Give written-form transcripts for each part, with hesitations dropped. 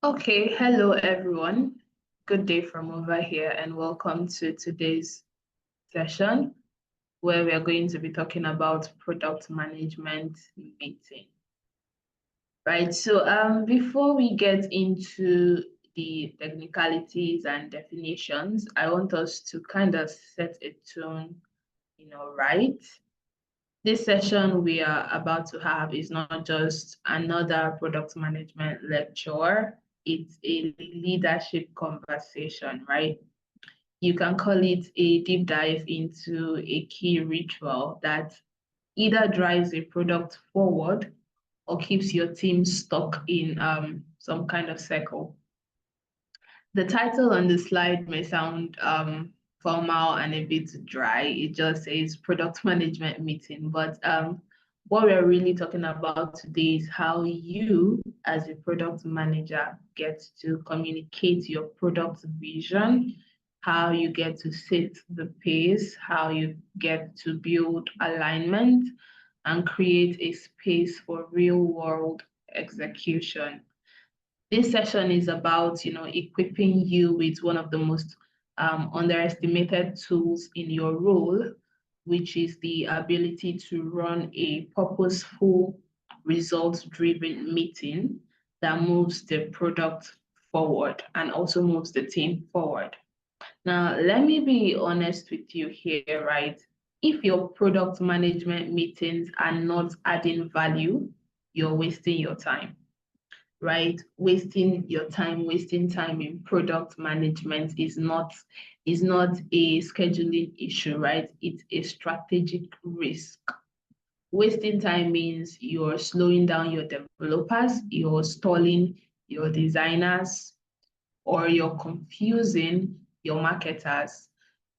Okay, hello everyone. Good day from over here, and welcome to today's session where we are going to be talking about product management meeting. Right. So before we get into the technicalities and definitions, I want us to kind of set a tone, right? This session we are about to have is not just another product management lecture, it's a leadership conversation, right? You can call it a deep dive into a key ritual that either drives a product forward or keeps your team stuck in some kind of circle. The title on the slide may sound formal and a bit dry. It just says product management meeting, but what we're really talking about today is how you, as a product manager, get to communicate your product vision, how you get to set the pace, how you get to build alignment and create a space for real world execution. This session is about, equipping you with one of the most underestimated tools in your role, which is the ability to run a purposeful, results-driven meeting that moves the product forward and also moves the team forward. Now, let me be honest with you here, right? If your product management meetings are not adding value, you're wasting your time, right? Wasting time in product management is not a scheduling issue, right? It's a strategic risk. Wasting time means you're slowing down your developers, you're stalling your designers, or you're confusing your marketers.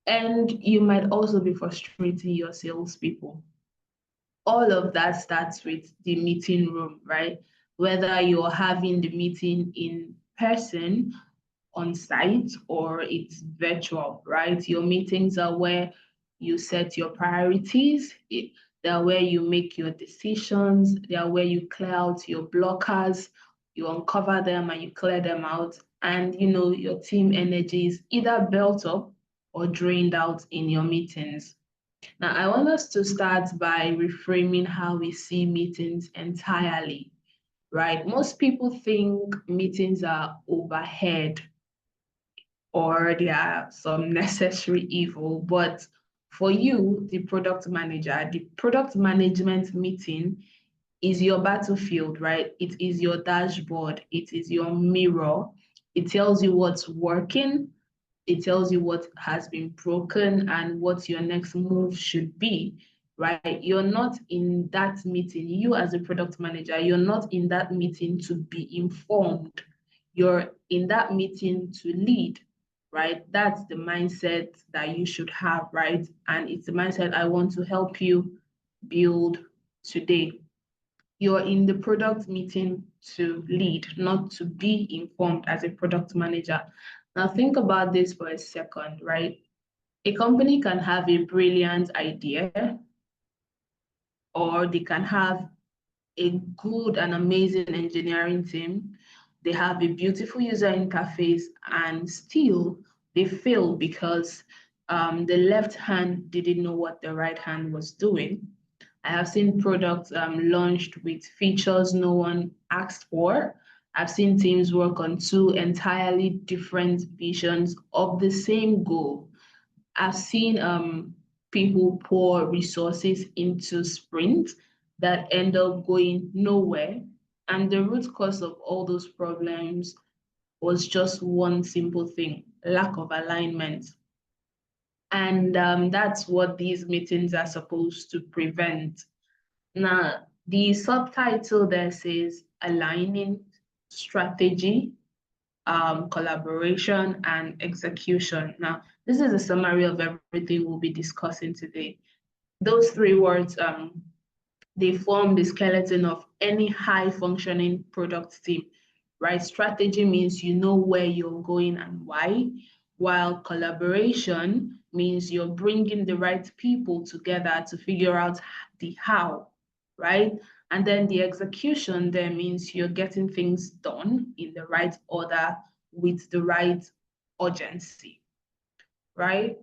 And you might also be frustrating your salespeople. All of that starts with the meeting room, right? Whether you're having the meeting in person, on site, or it's virtual, right? Your meetings are where you set your priorities. They're where you make your decisions. They are where you clear out your blockers, you uncover them and you clear them out. And your team energy is either built up or drained out in your meetings. Now, I want us to start by reframing how we see meetings entirely, right? Most people think meetings are overhead or they are some necessary evil, but for you, the product manager, the product management meeting is your battlefield, right? It is your dashboard, it is your mirror. It tells you what's working, it tells you what has been broken and what your next move should be, right? You're not in that meeting. You, as a product manager, you're not in that meeting to be informed. You're in that meeting to lead, right? That's the mindset that you should have, right? And it's the mindset I want to help you build today. You're in the product meeting to lead, not to be informed as a product manager. Now, think about this for a second, right? A company can have a brilliant idea, or they can have a good and amazing engineering team. They have a beautiful user interface, and still they fail because the left hand didn't know what the right hand was doing. I have seen products launched with features no one asked for. I've seen teams work on two entirely different visions of the same goal. I've seen people pour resources into sprints that end up going nowhere. And the root cause of all those problems was just one simple thing: lack of alignment. And that's what these meetings are supposed to prevent. Now, the subtitle there says aligning strategy, collaboration, and execution. Now, this is a summary of everything we'll be discussing today. Those three words, they form the skeleton of any high functioning product team, right? Strategy means you know where you're going and why, while collaboration means you're bringing the right people together to figure out the how, right? And then the execution there means you're getting things done in the right order with the right urgency, right?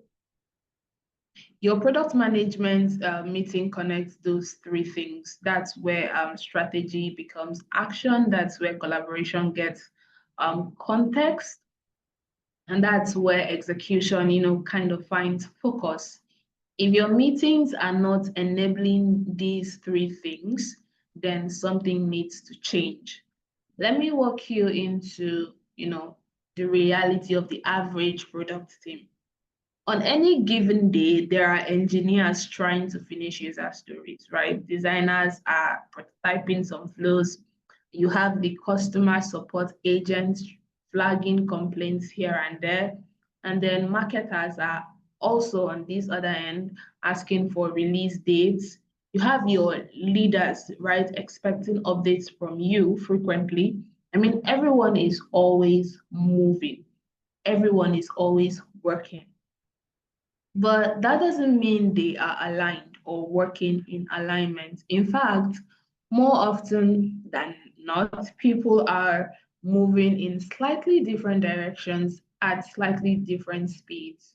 Your product management meeting connects those three things. That's where strategy becomes action. That's where collaboration gets context. And that's where execution, kind of finds focus. If your meetings are not enabling these three things, then something needs to change. Let me walk you into, the reality of the average product team. On any given day, there are engineers trying to finish user stories, right? Designers are prototyping some flows. You have the customer support agents flagging complaints here and there. And then marketers are also on this other end asking for release dates. You have your leaders, right, expecting updates from you frequently. I mean, everyone is always moving, everyone is always working. But that doesn't mean they are aligned or working in alignment. In fact, more often than not, people are moving in slightly different directions at slightly different speeds,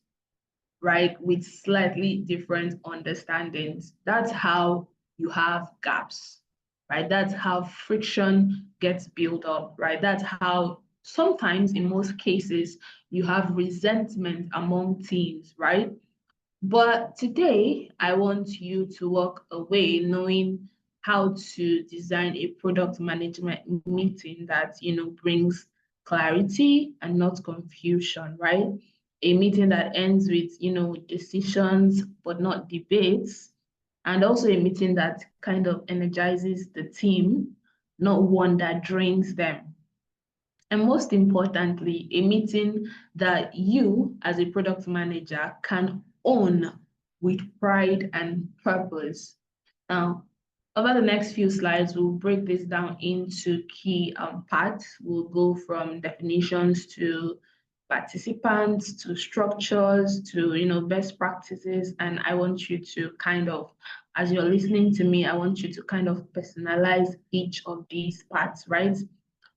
right? With slightly different understandings. That's how you have gaps, right? That's how friction gets built up, right? That's how sometimes, in most cases, you have resentment among teams, right? But today, I want you to walk away knowing how to design a product management meeting that, brings clarity and not confusion, right? A meeting that ends with, decisions but not debates, and also a meeting that kind of energizes the team, not one that drains them. And most importantly, a meeting that you, as a product manager, can own with pride and purpose. Now, over the next few slides, we'll break this down into key parts. We'll go from definitions to participants to structures to best practices. And I want you to kind of, as you're listening to me, I want you to kind of personalize each of these parts, right?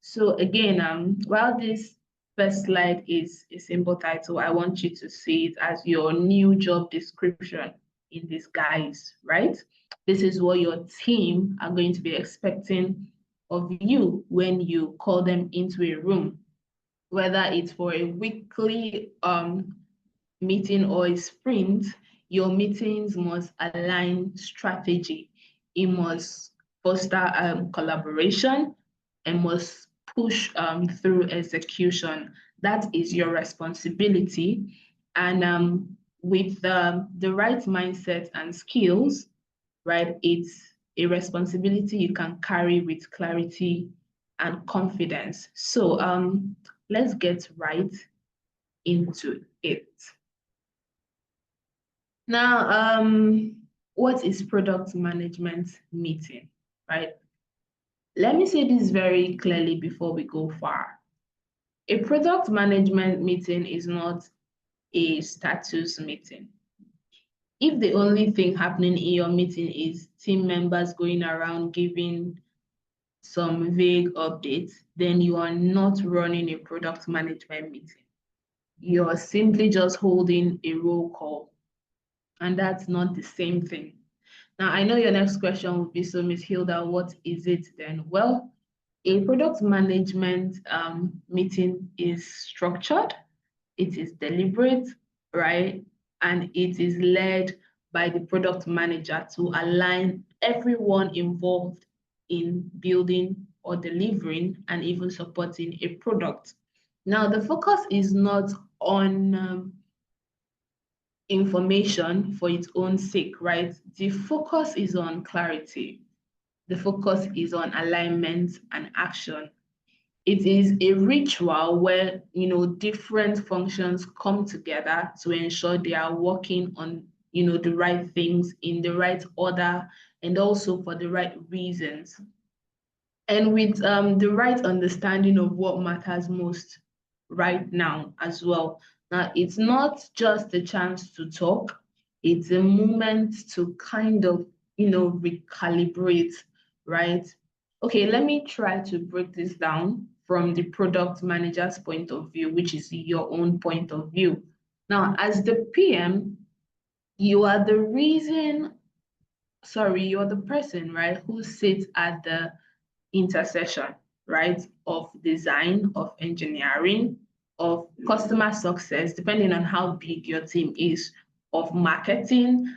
So again, while this first slide is a simple title, I want you to see it as your new job description in disguise, right? This is what your team are going to be expecting of you when you call them into a room, whether it's for a weekly meeting or a sprint. Your meetings must align strategy. It must foster collaboration and must push through execution. That is your responsibility. And with the right mindset and skills, right, it's a responsibility you can carry with clarity and confidence. So let's get right into it. Now, what is product management meeting, right? Let me say this very clearly before we go far. A product management meeting is not a status meeting. If the only thing happening in your meeting is team members going around giving some vague updates, then you are not running a product management meeting. You're simply just holding a roll call, and that's not the same thing. Now, I know your next question will be, so Ms. Hilda, what is it then? Well, a product management meeting is structured, it is deliberate, right? And it is led by the product manager to align everyone involved in building or delivering and even supporting a product. Now, the focus is not on information for its own sake, right? The focus is on clarity. The focus is on alignment and action. It is a ritual where different functions come together to ensure they are working on the right things in the right order and also for the right reasons, and with the right understanding of what matters most right now as well. Now, it's not just a chance to talk, it's a moment to kind of recalibrate, right? Okay, let me try to break this down from the product manager's point of view, which is your own point of view. Now, as the PM, you are the reason, sorry, you're the person, right, who sits at the intersection, right, of design, of engineering, of customer success, depending on how big your team is, of marketing,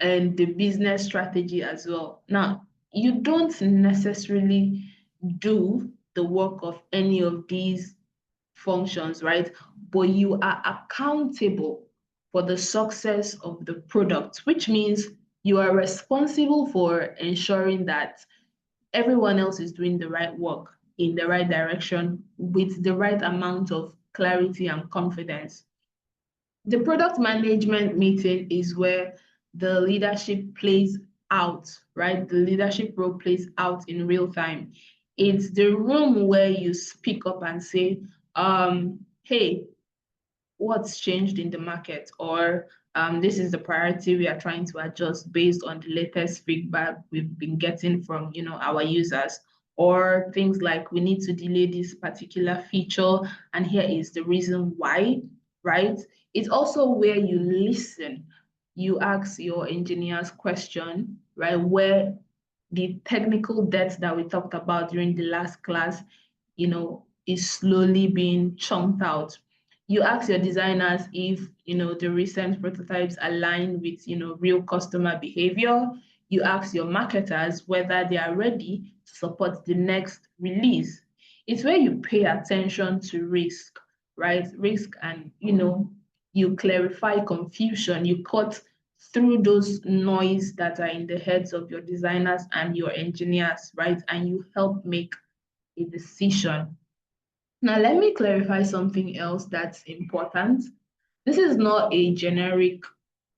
and the business strategy as well. Now, you don't necessarily do the work of any of these functions, right? But you are accountable for the success of the product, which means you are responsible for ensuring that everyone else is doing the right work in the right direction with the right amount of clarity and confidence. The product management meeting is where the leadership plays out, right? The leadership role plays out in real time. It's the room where you speak up and say, hey, what's changed in the market, or this is the priority we are trying to adjust based on the latest feedback we've been getting from our users, or things like we need to delay this particular feature and here is the reason why, right? It's also where you listen, you ask your engineers question, right, where the technical debt that we talked about during the last class is slowly being chunked out. You ask your designers if the recent prototypes align with real customer behavior. You ask your marketers whether they are ready to support the next release. It's where you pay attention to risk, right? Risk, and you clarify confusion. You cut through those noise that are in the heads of your designers and your engineers, right? And you help make a decision. Now, let me clarify something else that's important. This is not a generic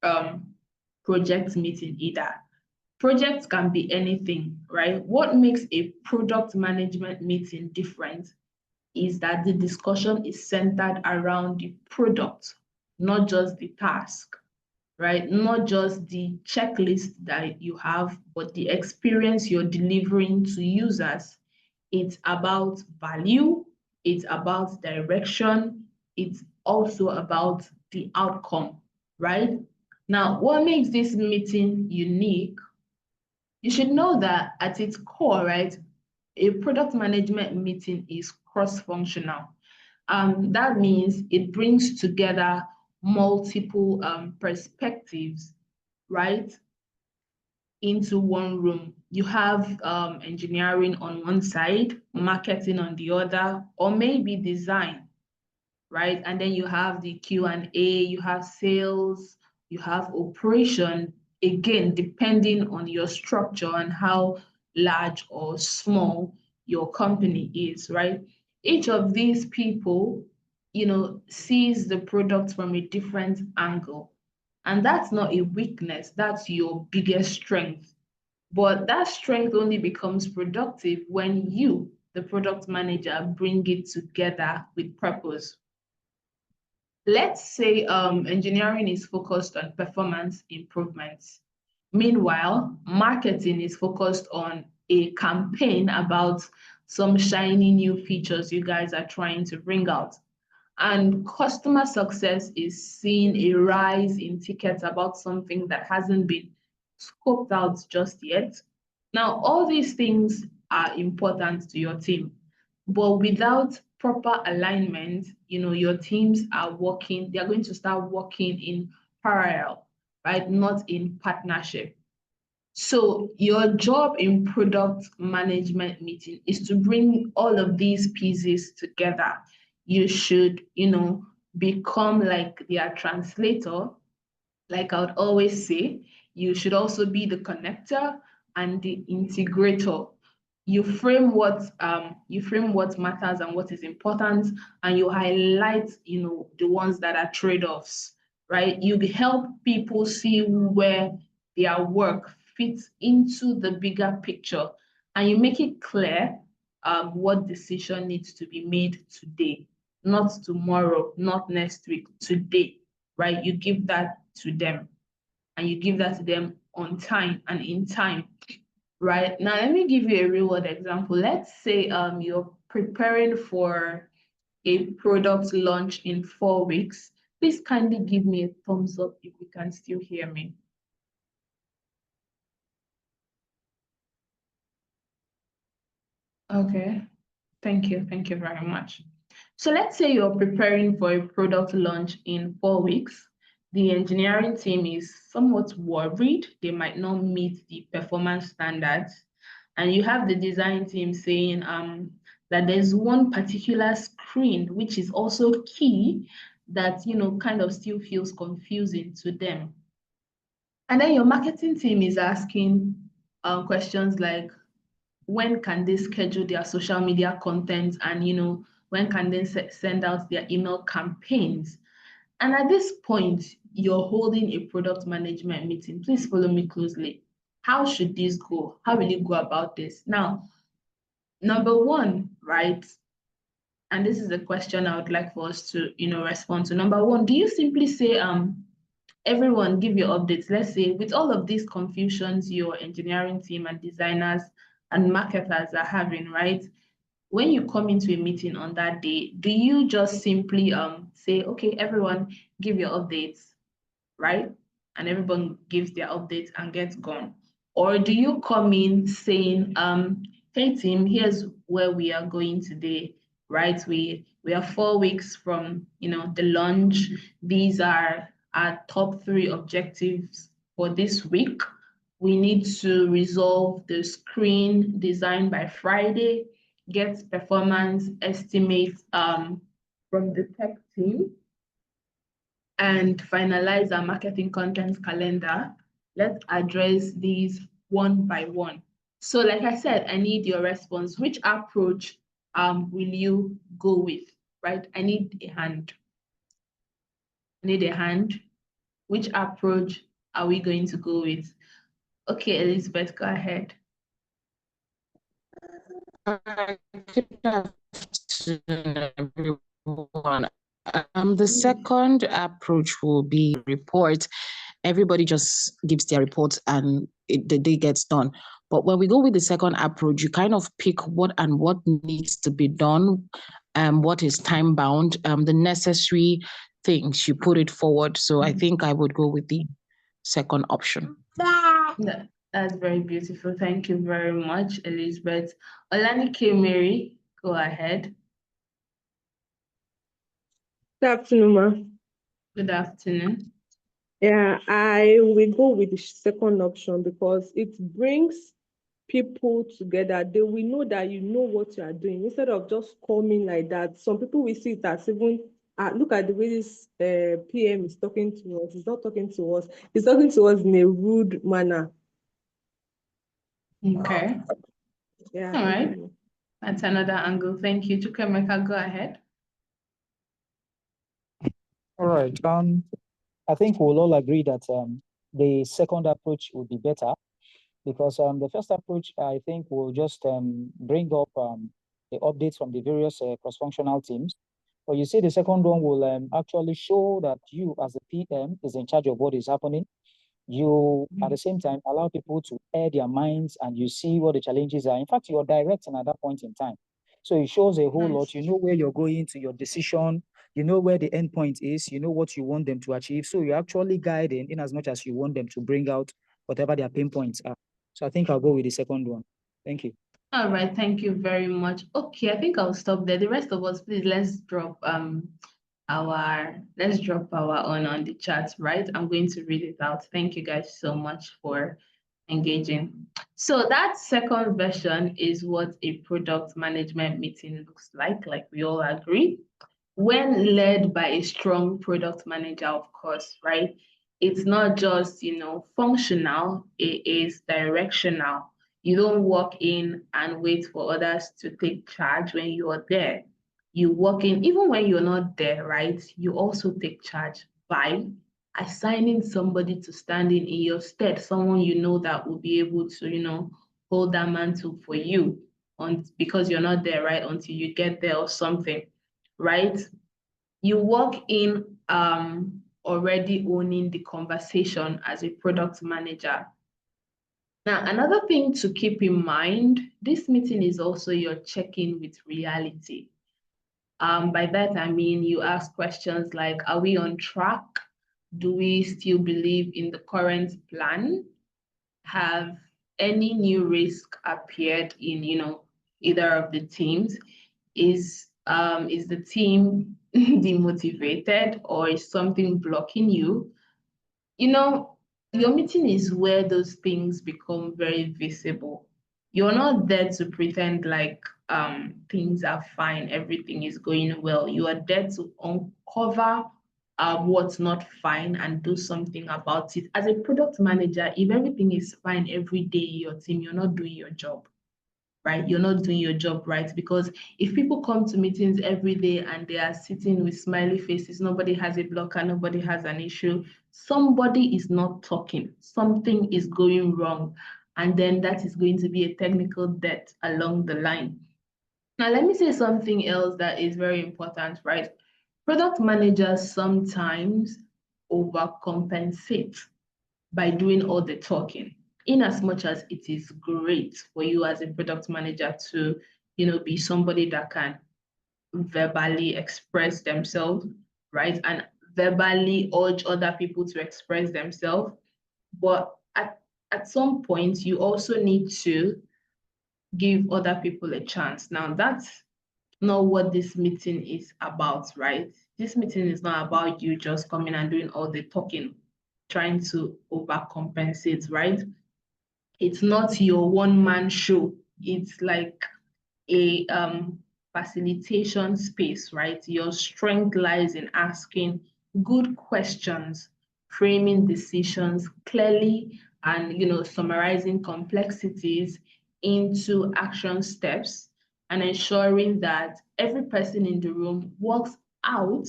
um, project meeting either. Projects can be anything, right? What makes a product management meeting different is that the discussion is centered around the product, not just the task, right? Not just the checklist that you have, but the experience you're delivering to users. It's about value, it's about direction, it's also about the outcome, right? Now, what makes this meeting unique? You should know that at its core, right, a product management meeting is cross-functional. That means it brings together multiple perspectives, right, into one room. You have engineering on one side, marketing on the other, or maybe design, right? And then you have the Q&A, you have sales, you have operation, again, depending on your structure and how large or small your company is, right? Each of these people, sees the product from a different angle. And that's not a weakness, that's your biggest strength. But that strength only becomes productive when you, the product manager, bring it together with purpose. Let's say engineering is focused on performance improvements. Meanwhile, marketing is focused on a campaign about some shiny new features you guys are trying to bring out. And customer success is seeing a rise in tickets about something that hasn't been scoped out just yet. Now, all these things are important to your team, but without proper alignment, your teams are working, they're going to start working in parallel, right? Not in partnership. So your job in product management meeting is to bring all of these pieces together. You should, become like their translator. Like I would always say, you should also be the connector and the integrator. You frame what matters and what is important, and you highlight, the ones that are trade-offs, right? You help people see where their work fits into the bigger picture, and you make it clear what decision needs to be made today, not tomorrow, not next week, today, right? You give that to them, and you give that to them on time and in time. right? Now, let me give you a real world example. Let's say you're preparing for a product launch in 4 weeks. Please kindly give me a thumbs up if you can still hear me. Okay, thank you. Thank you very much. So let's say you're preparing for a product launch in 4 weeks. The engineering team is somewhat worried they might not meet the performance standards. And you have the design team saying that there's one particular screen which is also key that kind of still feels confusing to them. And then your marketing team is asking questions like, when can they schedule their social media content, and when can they send out their email campaigns? And at this point, you're holding a product management meeting. Please follow me closely. How should this go? How will you go about this? Now, number one, right? And this is a question I would like for us to, respond to. Number one, do you simply say, everyone give your updates? Let's say with all of these confusions your engineering team and designers and marketers are having, right? When you come into a meeting on that day, do you just simply say, okay, everyone give your updates, right? And everyone gives their updates and gets gone? Or do you come in saying, hey team, here's where we are going today, right? We are 4 weeks from the launch. These are our top 3 objectives for this week. We need to resolve the screen design by Friday, get performance estimates from the tech team, and finalize our marketing content calendar. Let's address these one by one. So like I said, I need your response. Which approach will you go with, right? I need a hand. I need a hand. Which approach are we going to go with? Okay, Elizabeth, go ahead. Good afternoon, everyone. The second approach will be report. Everybody just gives their report and the day gets done. But when we go with the second approach, you kind of pick what needs to be done, what is time bound, the necessary things, you put it forward. So I think I would go with the second option. That's very beautiful. Thank you very much, Elizabeth. Olanike Mary, go ahead. Good afternoon, ma. Good afternoon. Yeah, I will go with the second option because it brings people together. They will know that you know what you are doing instead of just coming like that. Some people will see it as even look at the way this PM is talking to us. He's not talking to us. He's talking to us in a rude manner. Okay. Yeah. All right. That's another angle. Thank you. Chukwemeka, go ahead. All right. I think we'll all agree that the second approach would be better because the first approach, I think, will just bring up the updates from the various cross-functional teams. But you see, the second one will actually show that you, as the PM, is in charge of what is happening. You, at the same time, allow people to air their minds and you see what the challenges are. In fact, you're directing at that point in time. So it shows a whole lot. You know where you're going to your decision. You know where the end point is. You know what you want them to achieve. So you're actually guiding in as much as you want them to bring out whatever their pain points are. So I think I'll go with the second one. Thank you. All right, thank you very much. Okay, I think I'll stop there. The rest of us, please, let's drop our own on the chat, right? I'm going to read it out. Thank you guys so much for engaging. So that second version is what a product management meeting looks like we all agree. When led by a strong product manager, of course, right? It's not just, functional, it is directional. You don't walk in and wait for others to take charge when you are there. You walk in, even when you're not there, right? You also take charge by assigning somebody to stand in your stead, someone you know that will be able to, hold that mantle for you because you're not there, right? Until you get there or something, right? You walk in already owning the conversation as a product manager. Now, another thing to keep in mind, this meeting is also your check-in with reality. By that, I mean, you ask questions like, are we on track? Do we still believe in the current plan? Have any new risk appeared in, either of the teams? Is the team demotivated, or is something blocking you? Your meeting is where those things become very visible. You're not there to pretend like things are fine, everything is going well. You are there to uncover what's not fine and do something about it. As a product manager, if everything is fine every day in your team, you're not doing your job, right? You're not doing your job right, because if people come to meetings every day and they are sitting with smiley faces, nobody has a blocker, nobody has an issue, somebody is not talking, something is going wrong, and then that is going to be a technical debt along the line. Now, let me say something else that is very important, right? Product managers sometimes overcompensate by doing all the talking, in as much as it is great for you as a product manager to, be somebody that can verbally express themselves, right? And verbally urge other people to express themselves. But at some point, you also need to give other people a chance. Now, that's not what this meeting is about, right? This meeting is not about you just coming and doing all the talking, trying to overcompensate, right? It's not your one-man show. It's like a facilitation space, right? Your strength lies in asking good questions, framing decisions clearly, and summarizing complexities into action steps, and ensuring that every person in the room walks out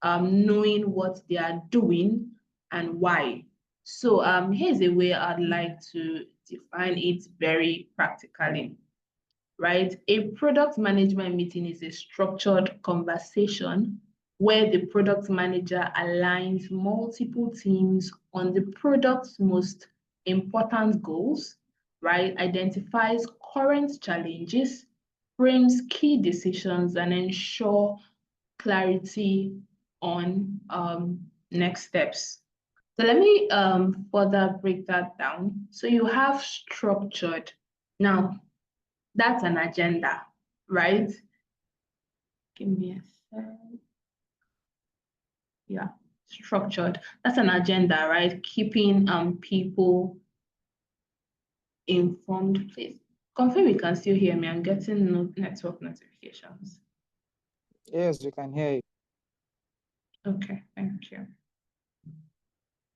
knowing what they are doing and why. So here's a way I'd like to define it very practically, right? A product management meeting is a structured conversation where the product manager aligns multiple teams on the product's most important goals, right? Identifies current challenges, frames key decisions, and ensure clarity on next steps. So let me further break that down. So you have structured. Now, that's an agenda, right? Give me a second. Yeah, structured. That's an agenda, right? Keeping people informed. Please confirm you can still hear me. I'm getting network notifications. Yes, we can hear you. Okay, thank you.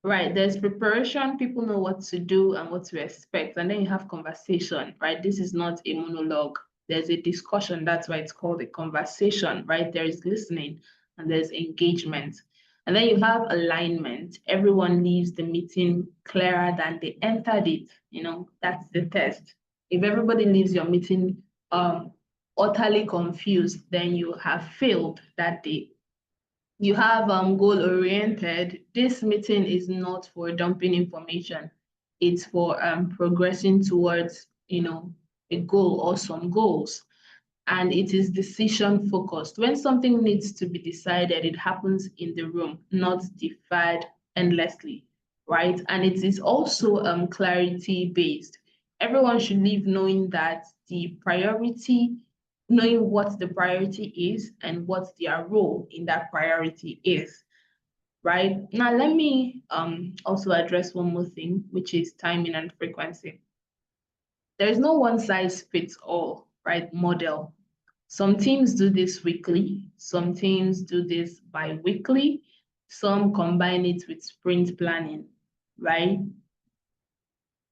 Right, there's preparation, people know what to do and what to expect, and then you have conversation, right? This is not a monologue. There's a discussion, that's why it's called a conversation, right? There is listening and there's engagement. And then you have alignment. Everyone leaves the meeting clearer than they entered it. That's the test. If everybody leaves your meeting utterly confused, then you have failed that day. You have goal oriented. This meeting is not for dumping information. It's for progressing towards a goal or some goals. And it is decision focused. When something needs to be decided, it happens in the room, not deferred endlessly, right? And it is also clarity based. Everyone should leave knowing that knowing what the priority is and what their role in that priority is, right? Now, let me also address one more thing, which is timing and frequency. There is no one size fits all, right, model. Some teams do this weekly, some teams do this bi-weekly, some combine it with sprint planning, right?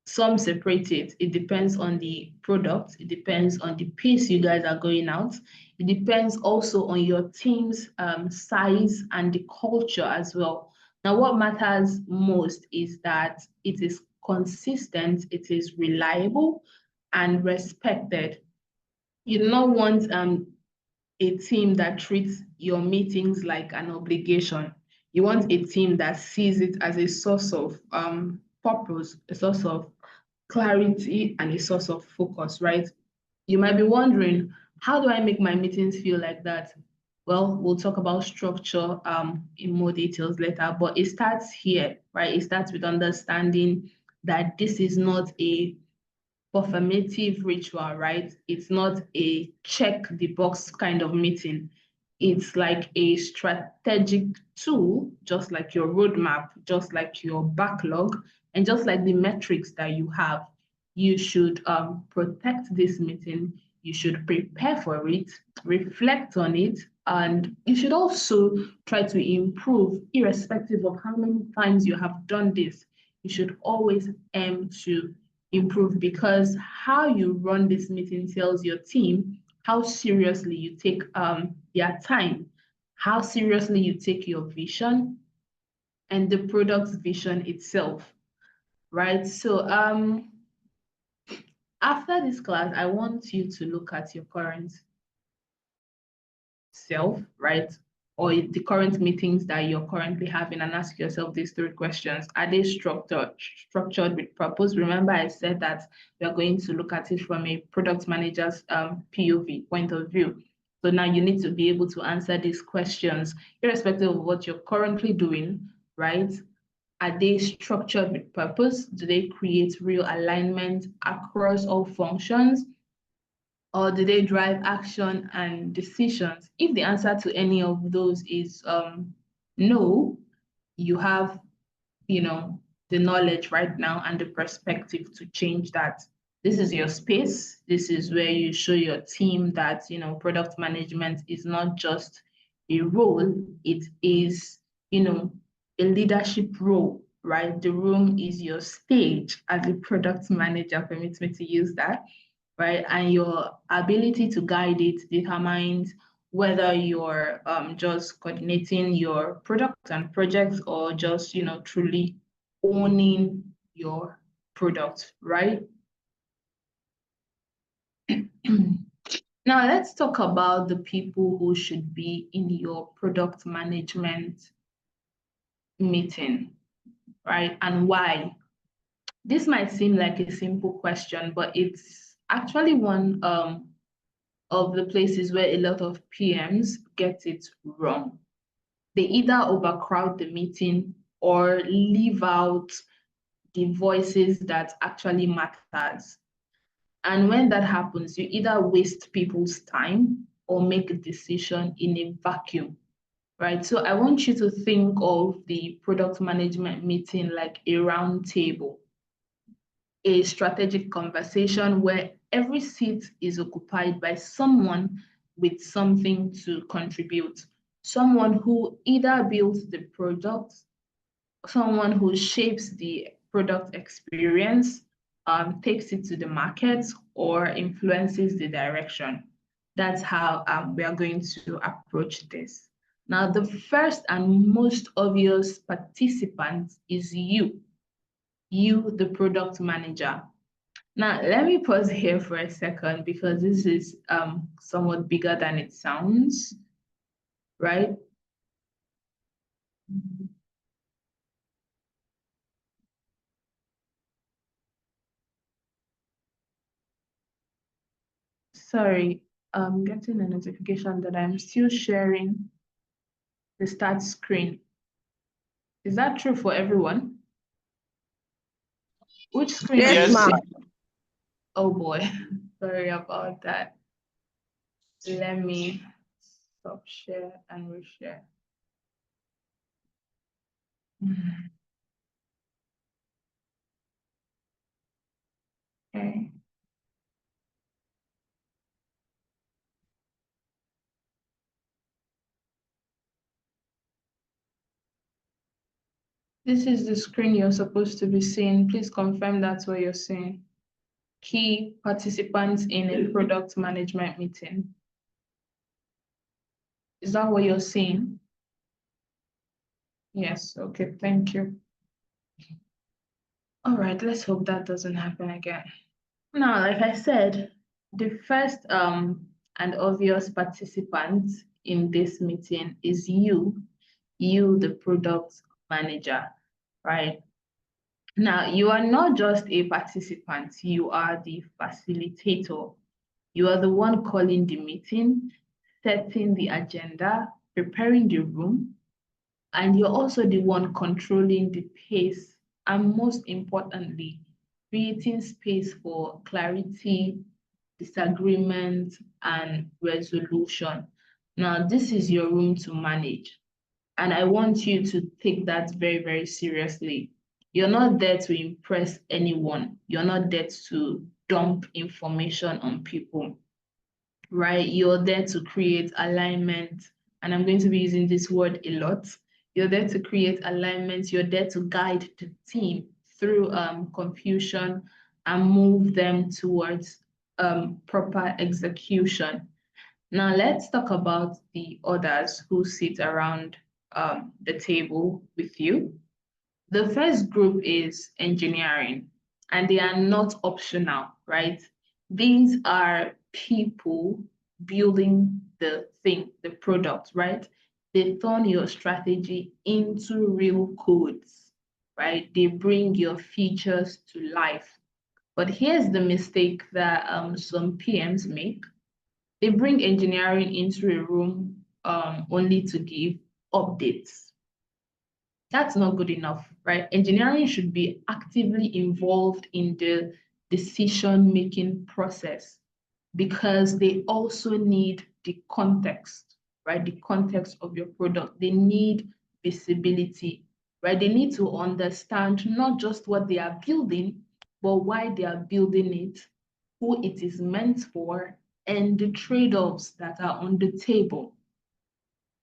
Some separate it. It depends on the product. It depends on the pace you guys are going out. It depends also on your team's size and the culture as well. Now, what matters most is that it is consistent, it is reliable, and respected. You do not want a team that treats your meetings like an obligation. You want a team that sees it as a source of purpose, a source of clarity and a source of focus, right? You might be wondering, how do I make my meetings feel like that? Well, we'll talk about structure in more details later, but it starts here, right? It starts with understanding that this is not a performative ritual, right? It's not a check the box kind of meeting. It's like a strategic tool, just like your roadmap, just like your backlog, and just like the metrics that you have. You should protect this meeting. You should prepare for it, reflect on it, and you should also try to improve, irrespective of how many times you have done this. You should always aim to improve, because how you run this meeting tells your team how seriously you take their time, how seriously you take your vision and the product's vision itself, right? So after this class, I want you to look at your current self, right? Or the current meetings that you're currently having, and ask yourself these three questions. Are they structured with purpose? Remember, I said that we're going to look at it from a product manager's POV, point of view. So now you need to be able to answer these questions, irrespective of what you're currently doing, right? Are they structured with purpose? Do they create real alignment across all functions? Or do they drive action and decisions? If the answer to any of those is no, you have, the knowledge right now and the perspective to change that. This is your space. This is where you show your team that, product management is not just a role, it is, a leadership role, right? The room is your stage as a product manager, permit me to use that, right? And your ability to guide it determines whether you're just coordinating your product and projects, or just, truly owning your product, right? Now let's talk about the people who should be in your product management meeting, right? And why? This might seem like a simple question, but it's actually one of the places where a lot of PMs get it wrong. They either overcrowd the meeting or leave out the voices that actually matters. And when that happens, you either waste people's time or make a decision in a vacuum, right? So I want you to think of the product management meeting like a round table, a strategic conversation where every seat is occupied by someone with something to contribute, someone who either builds the product, someone who shapes the product experience, takes it to the market, or influences the direction. That's how we are going to approach this. Now, the first and most obvious participant is you, the product manager. Now, let me pause here for a second, because this is somewhat bigger than it sounds, right? Sorry, I'm getting a notification that I'm still sharing the start screen. Is that true for everyone? Which screen are Yes, you ma'am. seeing? Oh boy, sorry about that. Let me stop share and reshare. Okay. This is the screen you're supposed to be seeing. Please confirm that's what you're seeing. Key participants in a product management meeting. Is that what you're seeing? Yes, okay, thank you. All right, let's hope that doesn't happen again. Now, like I said, the first and obvious participant in this meeting is you, the product manager, right? Now, you are not just a participant, you are the facilitator. You are the one calling the meeting, setting the agenda, preparing the room, and you're also the one controlling the pace, and most importantly, creating space for clarity, disagreement, and resolution. Now, this is your room to manage. And I want you to take that very, very seriously. You're not there to impress anyone. You're not there to dump information on people, right? You're there to create alignment. And I'm going to be using this word a lot. You're there to create alignment. You're there to guide the team through confusion and move them towards proper execution. Now let's talk about the others who sit around the table with you. The first group is engineering, and they are not optional, right? These are people building the thing, the product, right? They turn your strategy into real codes, right? They bring your features to life. But here's the mistake that some PMs make. They bring engineering into a room only to give updates. That's not good enough, right? Engineering should be actively involved in the decision-making process because they also need the context, right? The context of your product. They need visibility, right? They need to understand not just what they are building, but why they are building it, who it is meant for, and the trade-offs that are on the table,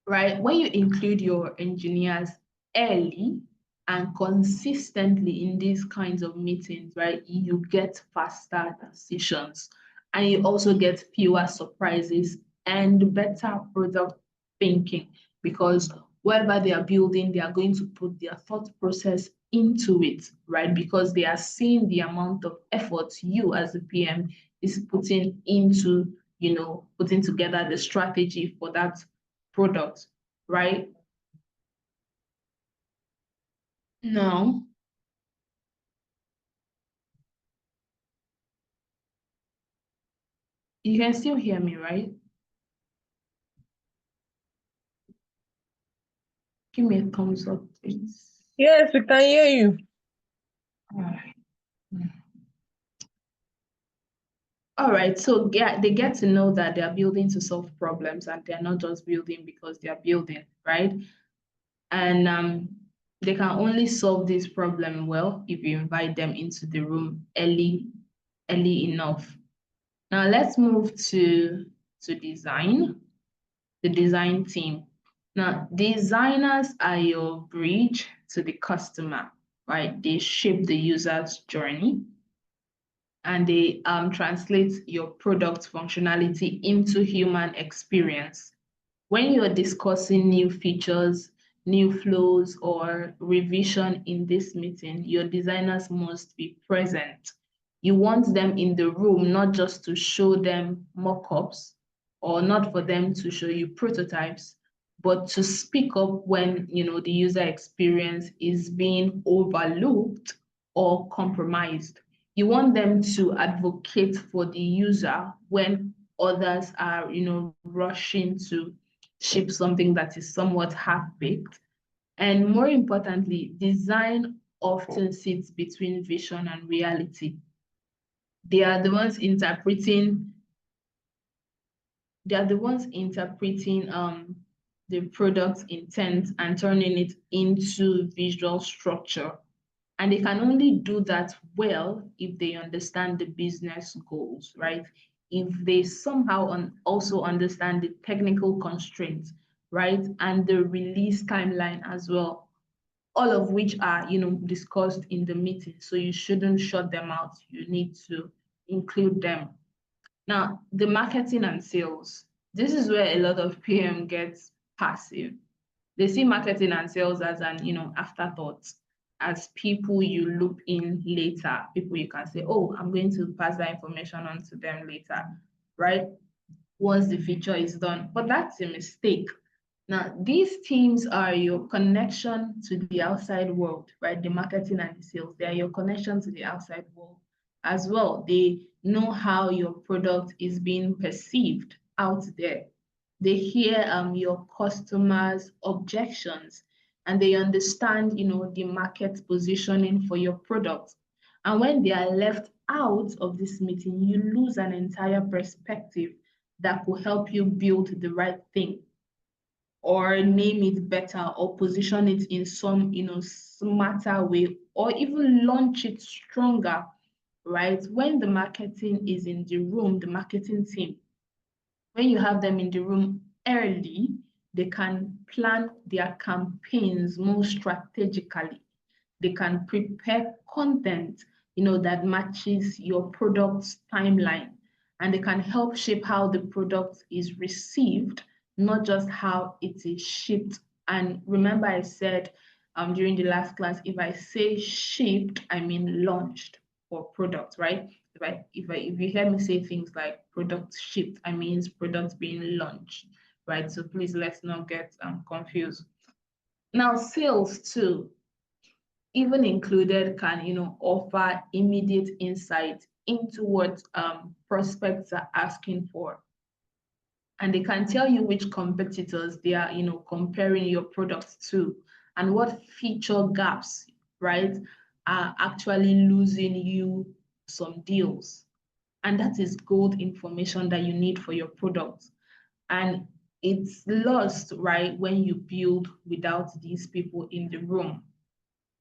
right? When you include your engineers early and consistently in these kinds of meetings, right, you get faster decisions and you also get fewer surprises and better product thinking because whatever they are building, they are going to put their thought process into it, right? Because they are seeing the amount of effort you as a PM is putting into, putting together the strategy for that product, right? Now, you can still hear me, right? Give me a thumbs up, please. Yes, we can hear you. All right. All right, so yeah, they get to know that they are building to solve problems and they're not just building because they are building, right? And they can only solve this problem well if you invite them into the room early enough. Now let's move to design, the design team. Now, designers are your bridge to the customer, right? They shape the user's journey and they translate your product functionality into human experience. When you're discussing new features, new flows, or revision in this meeting, your designers must be present. You want them in the room, not just to show them mock-ups or not for them to show you prototypes, but to speak up when the user experience is being overlooked or compromised. You want them to advocate for the user when others are rushing to ship something that is somewhat half-baked. And more importantly, design often sits between vision and reality. They are the ones interpreting the product's intent and turning it into visual structure. And they can only do that well if they understand the business goals, right? If they somehow also understand the technical constraints, right? And the release timeline as well, all of which are, discussed in the meeting. So you shouldn't shut them out. You need to include them. Now, the marketing and sales. This is where a lot of PM gets passive. They see marketing and sales as an, afterthought, as people you loop in later, people you can say, oh, I'm going to pass that information on to them later, right? Once the feature is done. But that's a mistake. Now, these teams are your connection to the outside world, right? The marketing and the sales, they are your connection to the outside world as well. They know how your product is being perceived out there. They hear your customers' objections, and they understand, the market positioning for your product. And when they are left out of this meeting, you lose an entire perspective that will help you build the right thing, or name it better, or position it in some smarter way, or even launch it stronger, right? When the marketing is in the room, the marketing team, when you have them in the room early, they can plan their campaigns more strategically. They can prepare content, that matches your product's timeline, and they can help shape how the product is received, not just how it is shipped. And remember, I said during the last class, if I say shipped, I mean launched for product, right? If you hear me say things like product shipped, I mean product being launched, right? So please let's not get confused. Now, sales too, even included, can offer immediate insight into what prospects are asking for, and they can tell you which competitors they are comparing your products to, and what feature gaps, right, are actually losing you some deals. And that is gold information that you need for your product, and it's lost, right, when you build without these people in the room.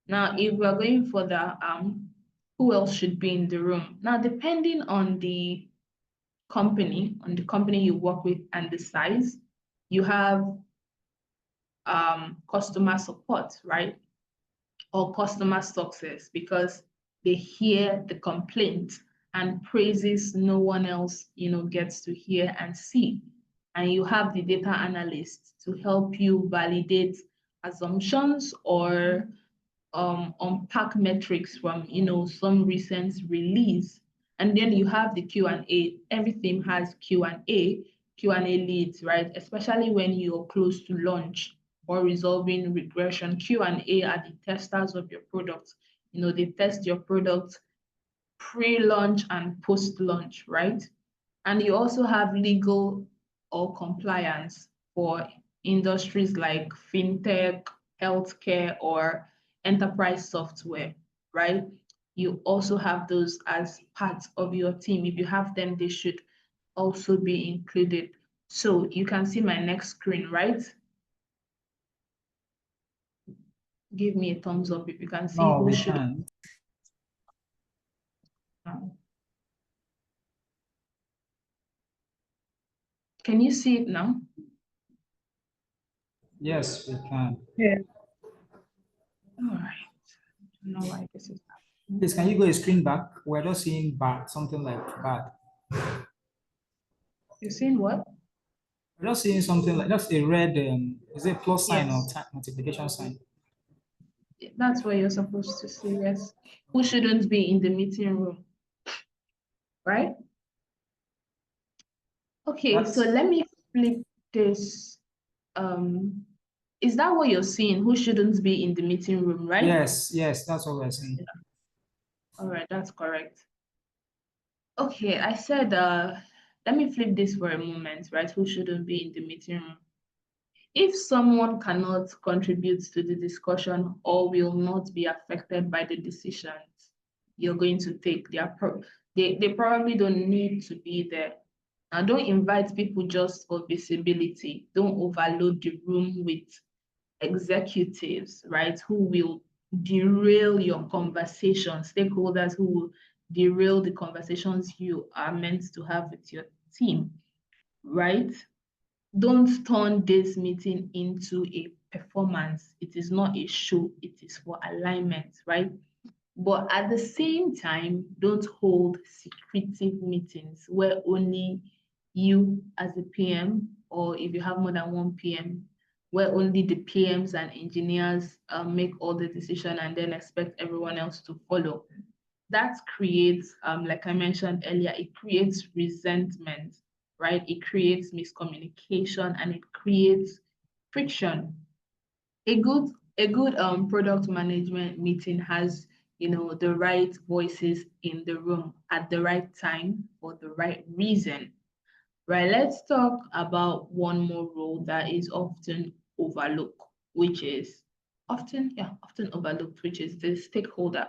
Now, if we're going further, who else should be in the room? Now, depending on the company, you work with and the size, you have customer support, right? Or customer success, because they hear the complaint and praises no one else, gets to hear and see. And you have the data analyst to help you validate assumptions or unpack metrics from some recent release. And then you have the Q&A. Everything has Q&A leads, right? Especially when you're close to launch or resolving regression. Q&A are the testers of your product. They test your product pre-launch and post-launch, right? And you also have legal or compliance for industries like fintech, healthcare, or enterprise software, right? You also have those as part of your team. If you have them, they should also be included. So you can see my next screen, right? Give me a thumbs up if you can see No, who we should. can. Can you see it now? Yes, we can. Yeah. All right. I don't know why this is happening. Please, can you go a screen back? We're just seeing bad, something like bad. You're seeing what? We're just seeing something like just a red, is it plus sign or Yes. multiplication sign? That's what you're supposed to see, yes. Who shouldn't be in the meeting room, right? Okay, so That's, let me flip this. Is that what you're seeing? Who shouldn't be in the meeting room, right? yes, that's what we're saying. All right, that's correct. Okay, I said, let me flip this for a moment, right? Who shouldn't be in the meeting room? If someone cannot contribute to the discussion or will not be affected by the decisions you're going to take, they probably don't need to be there. Now, don't invite people just for visibility. Don't overload the room with executives, right, who will derail your conversation, stakeholders who will derail the conversations you are meant to have with your team, right? Don't turn this meeting into a performance. It is not a show, it is for alignment, right? But at the same time, don't hold secretive meetings where only you as a PM, or if you have more than one PM, where only the PMs and engineers make all the decision and then expect everyone else to follow. That creates, like I mentioned earlier, it creates resentment, right? It creates miscommunication and it creates friction. A good product management meeting has, the right voices in the room at the right time for the right reason. Right, let's talk about one more role that is often overlooked, which is often overlooked, which is the stakeholder.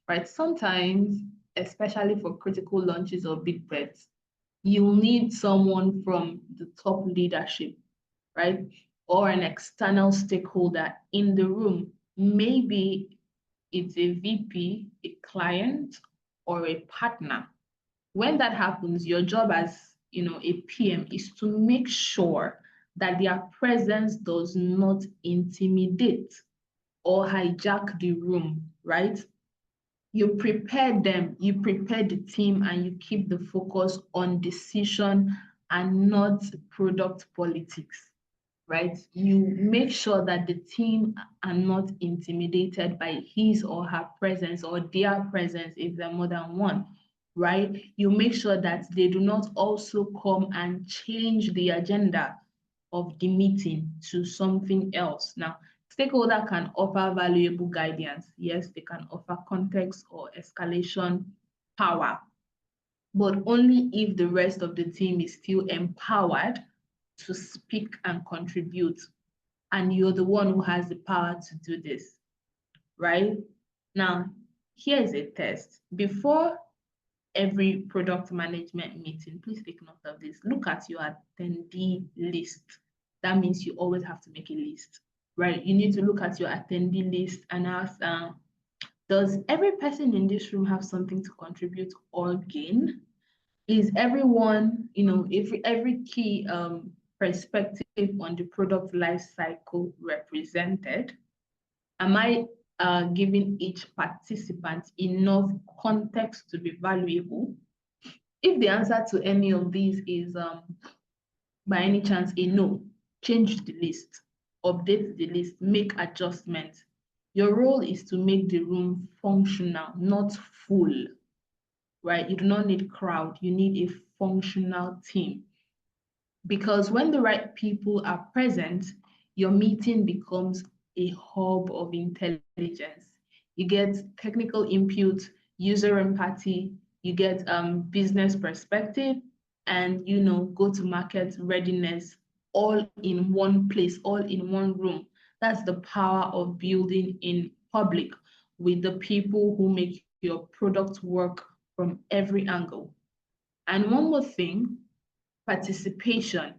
Right, sometimes, especially for critical launches or big bets, you'll need someone from the top leadership, right? Or an external stakeholder in the room. Maybe it's a VP, a client, or a partner. When that happens, your job as a PM is to make sure that their presence does not intimidate or hijack the room, right? You prepare them, you prepare the team, and you keep the focus on decision and not product politics, right? You make sure that the team are not intimidated by his or her presence or their presence if they're more than one, right? You make sure that they do not also come and change the agenda of the meeting to something else. Now, stakeholder can offer valuable guidance. Yes, they can offer context or escalation power, but only if the rest of the team is still empowered to speak and contribute. And you're the one who has the power to do this, right? Now, here's a test. Before every product management meeting, please take note of this. Look at your attendee list. That means you always have to make a list, right? You need to look at your attendee list and ask, does every person in this room have something to contribute or gain? Is everyone, every key perspective on the product life cycle represented? Am I giving each participant enough context to be valuable? If the answer to any of these is by any chance a no, change the list, update the list, make adjustments. Your role is to make the room functional, not full, right? You do not need crowd, you need a functional team. Because when the right people are present, your meeting becomes a hub of intelligence. You get technical input, user empathy, you get business perspective, and go to market readiness all in one place, all in one room. That's the power of building in public with the people who make your product work from every angle. And one more thing, participation,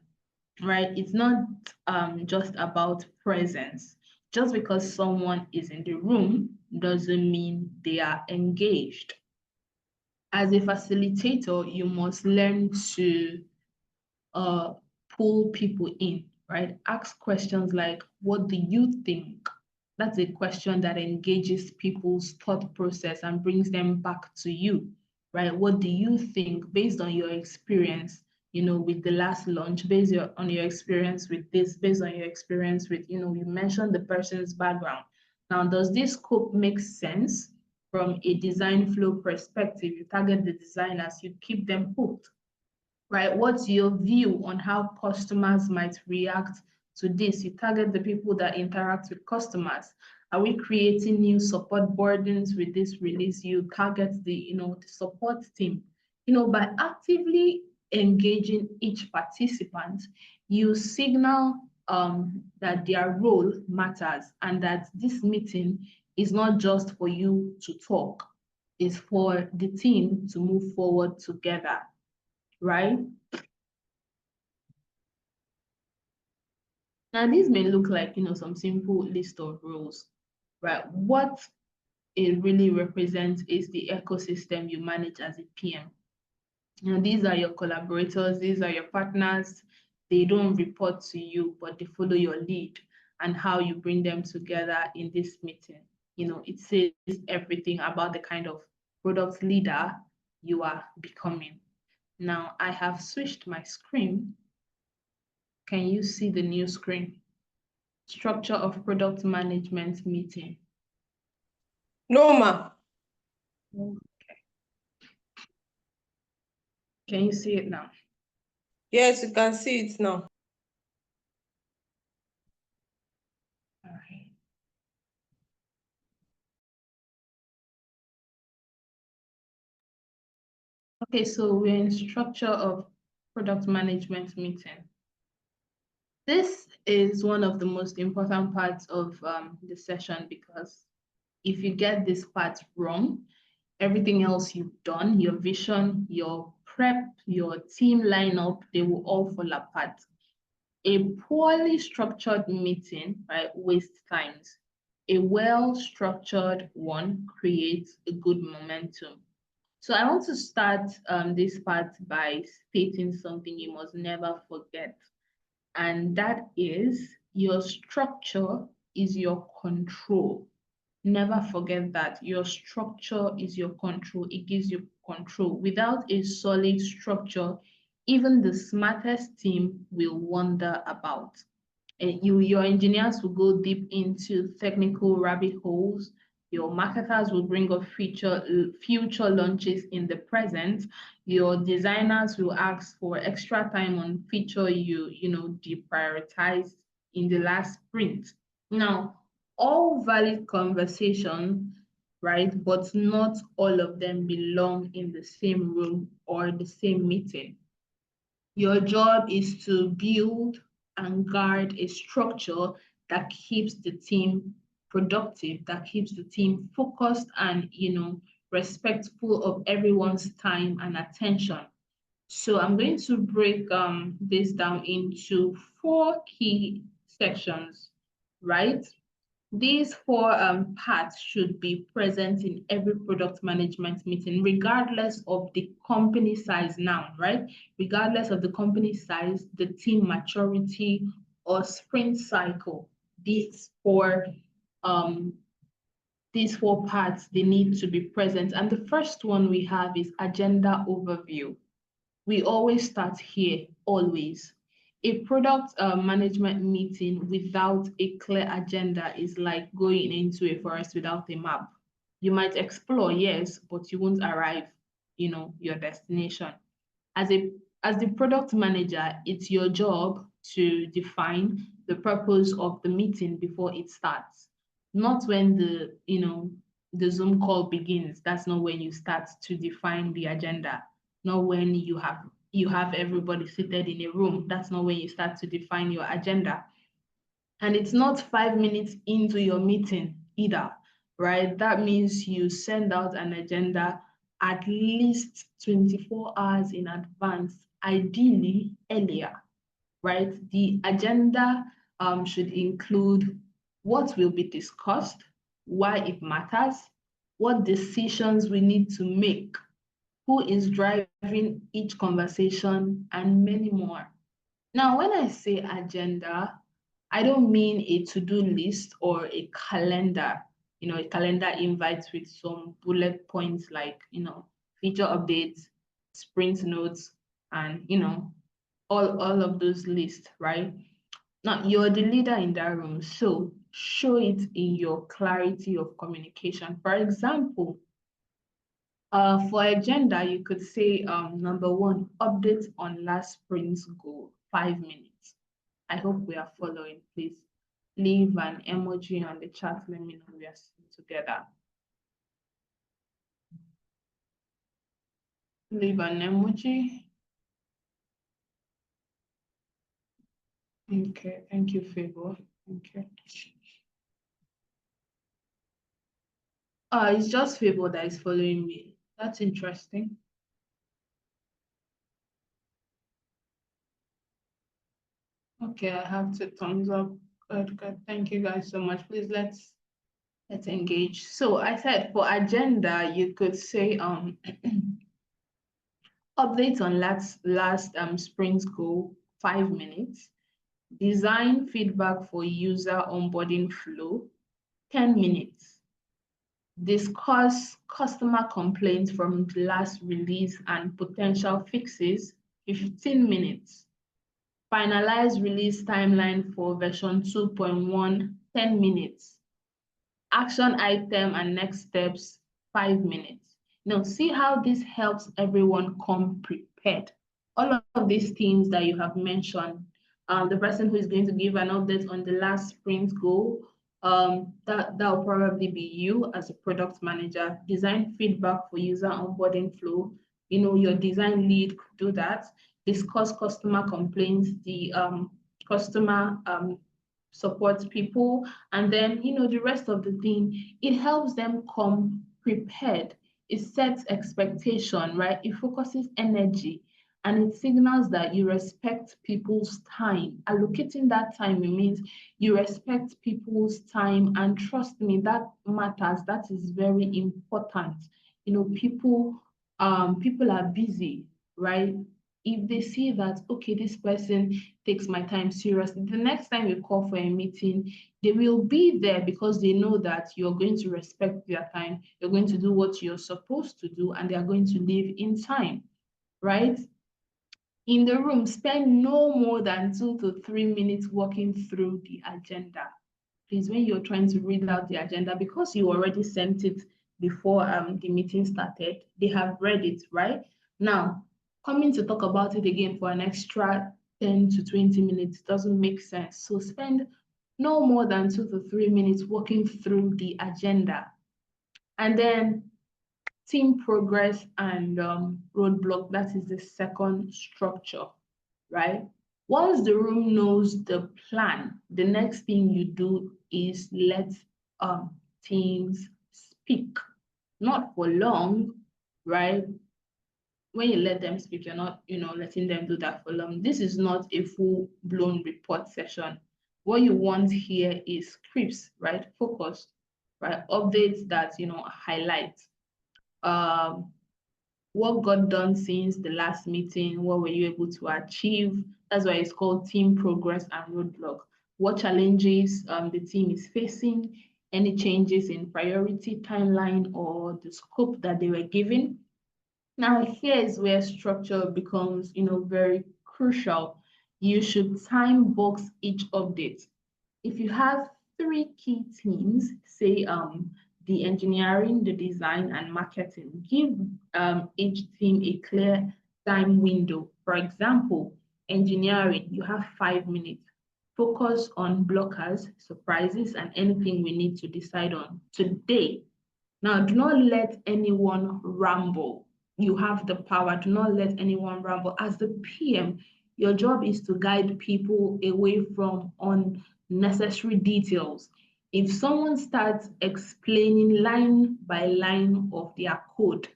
right? It's not just about presence. Just because someone is in the room doesn't mean they are engaged. As a facilitator, you must learn to pull people in, right? Ask questions like, what do you think? That's a question that engages people's thought process and brings them back to you, right? What do you think based on your experience, with the last launch, based on your experience with this, based on your experience with, you mentioned the person's background. Now, does this scope make sense from a design flow perspective? You target the designers, you keep them hooked, right? What's your view on how customers might react to this? You target the people that interact with customers. Are we creating new support burdens with this release? You target the support team. By actively engaging each participant, you signal that their role matters and that this meeting is not just for you to talk, it's for the team to move forward together, right? Now, these may look like, some simple list of rules, right? What it really represents is the ecosystem you manage as a PM. These are your collaborators, these are your partners. They don't report to you, but they follow your lead and how you bring them together in this meeting. It says everything about the kind of product leader you are becoming. Now, I have switched my screen. Can you see the new screen? Structure of product management meeting. No, ma. Okay. Can you see it now? Yes, you can see it now. Okay, so we're in structure of product management meeting. This is one of the most important parts of the session, because if you get this part wrong, everything else you've done, your vision, your prep, your team lineup, they will all fall apart. A poorly structured meeting, right, wastes times. A well-structured one creates a good momentum. So I want to start this part by stating something you must never forget, and that is your structure is your control. Never forget that your structure is your control. It gives you control. Without a solid structure, even the smartest team will wander about. And your engineers will go deep into technical rabbit holes. Your marketers will bring up future launches in the present. Your designers will ask for extra time on feature you deprioritized in the last sprint. Now, all valid conversation, right? But not all of them belong in the same room or the same meeting. Your job is to build and guard a structure that keeps the team productive, that keeps the team focused and, respectful of everyone's time and attention. So I'm going to break this down into 4 key sections, right? These 4 parts should be present in every product management meeting, regardless of the company size now, right? Regardless of the company size, the team maturity, or sprint cycle. These 4 parts, they need to be present. And the first one we have is agenda overview. We always start here, always. A product management meeting without a clear agenda is like going into a forest without a map. You might explore, yes, but you won't arrive, your destination. As the product manager, it's your job to define the purpose of the meeting before it starts. Not when the Zoom call begins. That's not when you start to define the agenda. Not when you have everybody seated in a room. That's not when you start to define your agenda. And it's not 5 minutes into your meeting either, right? That means you send out an agenda at least 24 hours in advance, ideally earlier, right? The agenda should include what will be discussed, why it matters, what decisions we need to make, who is driving each conversation, and many more. Now, when I say agenda, I don't mean a to-do list or a calendar, a calendar invite with some bullet points like, feature updates, sprint notes, and, all of those lists, right? Now, you're the leader in that room, so show it in your clarity of communication. For example, for agenda, you could say, number 1, update on last sprint's goal, 5 minutes. I hope we are following. Please leave an emoji on the chat. Let me know we are still together. Leave an emoji. Okay, thank you, Favor. Okay. It's just Favor that is following me. That's interesting. Okay, I have 2 thumbs up. Good, good. Thank you guys so much. Please let's engage. So I said for agenda, you could say updates on last sprint goal, 5 minutes. Design feedback for user onboarding flow, 10 minutes. Discuss customer complaints from the last release and potential fixes, 15 minutes. Finalize release timeline for version 2.1, 10 minutes. Action item and next steps, 5 minutes. Now, see how this helps everyone come prepared. All of these things that you have mentioned, the person who is going to give an update on the last sprint goal, that will probably be you as a product manager. Design feedback for user onboarding flow, your design lead could do that. Discuss customer complaints, the customer support people, and then the rest of the thing. It helps them come prepared. It sets expectation, right? It focuses energy, and it signals that you respect people's time. Allocating that time, it means you respect people's time, and trust me, that matters. That is very important. People are busy, right? If they see that, okay, this person takes my time seriously, the next time we call for a meeting, they will be there because they know that you're going to respect their time, you're going to do what you're supposed to do, and they are going to leave in time, right? In the room, spend no more than 2 to 3 minutes walking through the agenda. Please, when you're trying to read out the agenda, because you already sent it before the meeting started, they have read it, right? Now, coming to talk about it again for an extra 10 to 20 minutes doesn't make sense. So spend no more than 2 to 3 minutes walking through the agenda. And then team progress and roadblock, that is the second structure, right? Once the room knows the plan, the next thing you do is let teams speak. Not for long, right? When you let them speak, you're not, letting them do that for long. This is not a full-blown report session. What you want here is scripts, right? Focus, right? Updates that, highlight what got done since the last meeting, what were you able to achieve. That's why it's called team progress and roadblock. What challenges the team is facing, any changes in priority, timeline, or the scope that they were given. Now, here's where structure becomes, very crucial. You should time box each update. If you have 3 key teams, say the engineering, the design, and marketing, give each team a clear time window. For example, engineering, you have 5 minutes. Focus on blockers, surprises, and anything we need to decide on today. Now, do not let anyone ramble. You have the power. Do not let anyone ramble. As the PM, your job is to guide people away from unnecessary details. If someone starts explaining line by line of their code,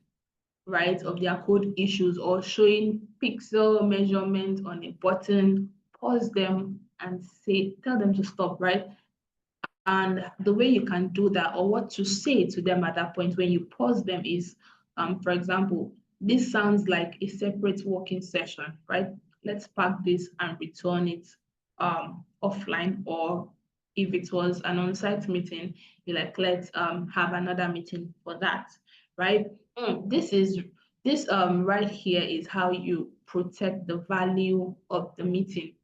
right, of their code issues, or showing pixel measurement on a button, pause them and tell them to stop, right? And the way you can do that, or what to say to them at that point when you pause them, is, for example, this sounds like a separate working session, right? Let's pack this and return it offline. Or if it was an on-site meeting, let's have another meeting for that, right? This right here is how you protect the value of the meeting.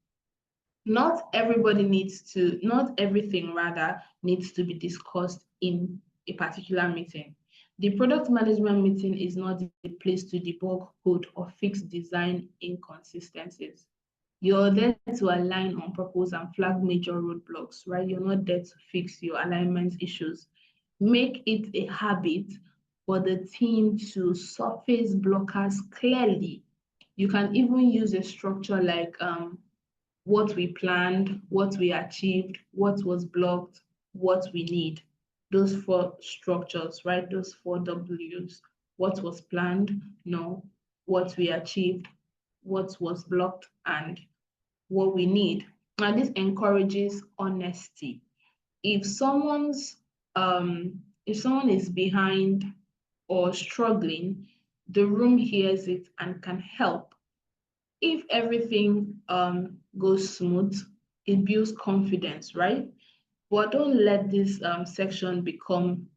Not everything rather needs to be discussed in a particular meeting. The product management meeting is not the place to debug code or fix design inconsistencies. You're there to align on purpose and flag major roadblocks, right? You're not there to fix your alignment issues. Make it a habit for the team to surface blockers clearly. You can even use a structure like what we planned, what we achieved, what was blocked, what we need. Those 4 structures, right? Those 4 W's. What was planned, no. What we achieved, what was blocked, and what we need. Now, this encourages honesty. If someone is behind or struggling, the room hears it and can help. If everything goes smooth, it builds confidence, right? But don't let this section become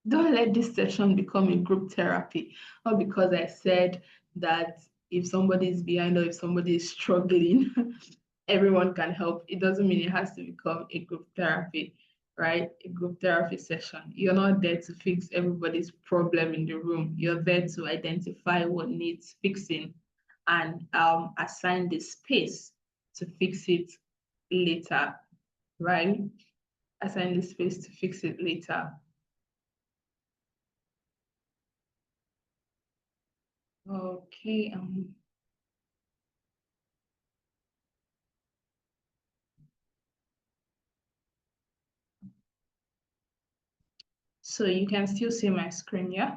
don't let this session become a group therapy. Not because I said that if somebody is behind or if somebody is struggling, everyone can help. It doesn't mean it has to become a group therapy, right? A group therapy session. You're not there to fix everybody's problem in the room. You're there to identify what needs fixing and assign the space to fix it later, right? Assign the space to fix it later. Okay. So you can still see my screen, yeah?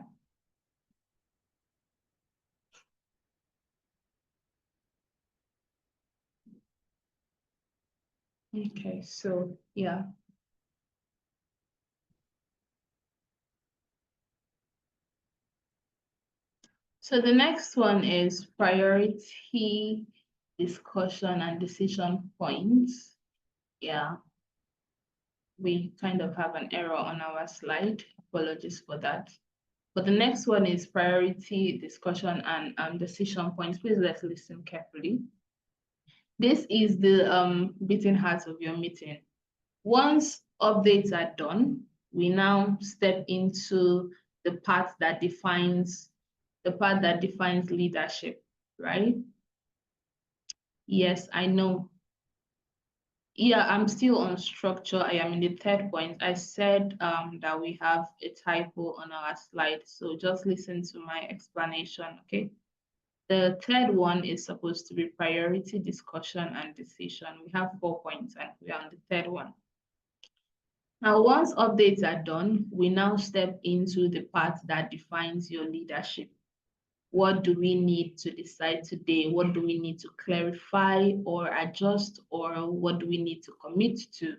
Okay, so yeah. So the next one is priority discussion and decision points. Yeah, we kind of have an error on our slide. Apologies for that. But the next one is priority discussion and decision points. Please let's listen carefully. This is the beating heart of your meeting. Once updates are done, we now step into the part that defines leadership, right? Yes, I know. Yeah, I'm still on structure. I am in the third point. I said that we have a typo on our slide, so just listen to my explanation, okay? The third one is supposed to be priority discussion and decision. We have 4 points and we are on the third one. Now, once updates are done, we now step into the part that defines your leadership. What do we need to decide today? What do we need to clarify or adjust, or what do we need to commit to?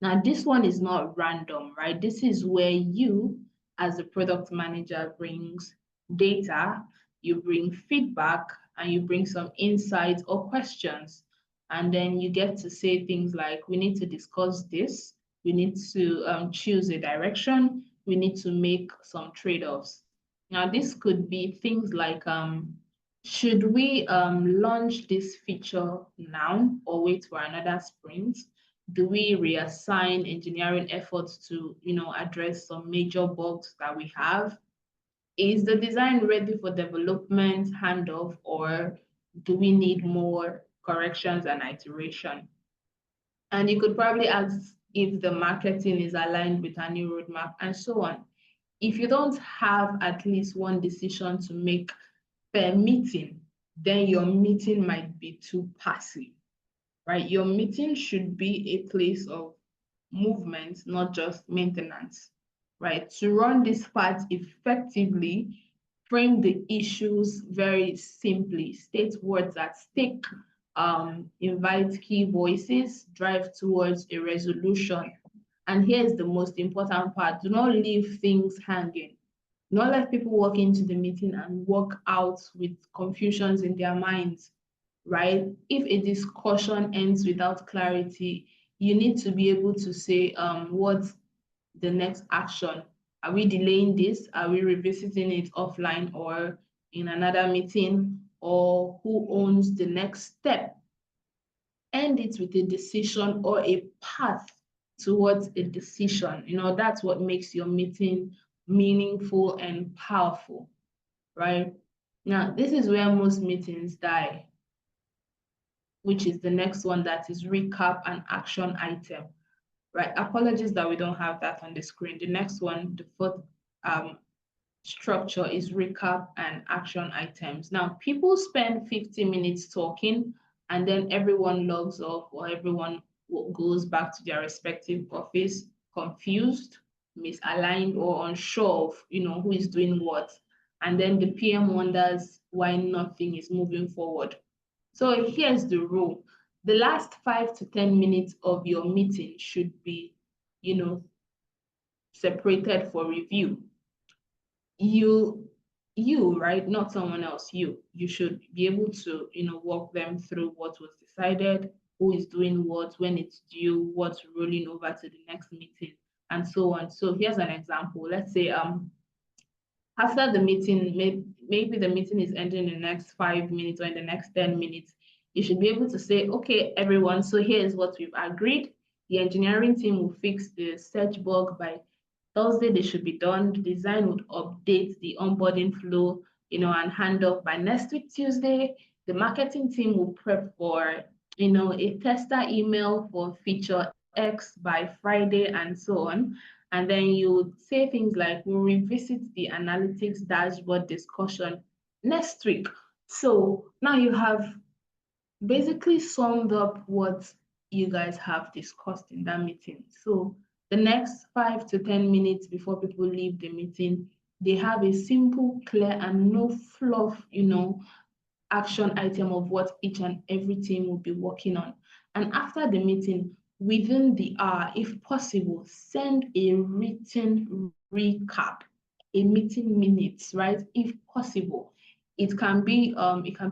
Now, this one is not random, right? This is where you, as a product manager, brings data, you bring feedback, and you bring some insights or questions. And then you get to say things like, we need to discuss this, we need to choose a direction, we need to make some trade-offs. Now, this could be things like, should we launch this feature now or wait for another sprint? Do we reassign engineering efforts to, address some major bugs that we have? Is the design ready for development handoff, or do we need more corrections and iteration? And you could probably ask if the marketing is aligned with our new roadmap and so on. If you don't have at least one decision to make per meeting, then your meeting might be too passive, right? Your meeting should be a place of movement, not just maintenance, right? To run this part effectively, frame the issues very simply, state what's at stake, invite key voices, drive towards a resolution. And here's the most important part: do not leave things hanging. Do not let people walk into the meeting and walk out with confusions in their minds, right? If a discussion ends without clarity, you need to be able to say, what's the next action? Are we delaying this? Are we revisiting it offline or in another meeting? Or who owns the next step? End it with a decision or a path towards a decision. That's what makes your meeting meaningful and powerful, right? Now, this is where most meetings die, which is the next one, that is recap and action item, right? Apologies that we don't have that on the screen. The next one, the fourth structure, is recap and action items. Now, people spend 50 minutes talking and then everyone logs off, or everyone goes back to their respective office confused, misaligned, or unsure of who is doing what. And then the PM wonders why nothing is moving forward. So here's the rule: the last 5 to 10 minutes of your meeting should be, separated for review. You, right, not someone else. You should be able to, walk them through what was decided, who is doing what, when it's due, what's rolling over to the next meeting, and so on. So here's an example. Let's say after the meeting, maybe the meeting is ending in the next 5 minutes or in the next 10 minutes, you should be able to say, okay, everyone, so here's what we've agreed. The engineering team will fix the search bug by Thursday. They should be done. The design would update the onboarding flow, and hand off by next week, Tuesday. The marketing team will prep for, a tester email for feature X by Friday, and so on. And then you would say things like, we'll revisit the analytics dashboard discussion next week. So now you have basically summed up what you guys have discussed in that meeting. So the next 5 to 10 minutes before people leave the meeting, they have a simple, clear, and no fluff, action item of what each and every team will be working on. And after the meeting, within the hour, if possible, send a written recap, a meeting minutes, right? If possible, it can be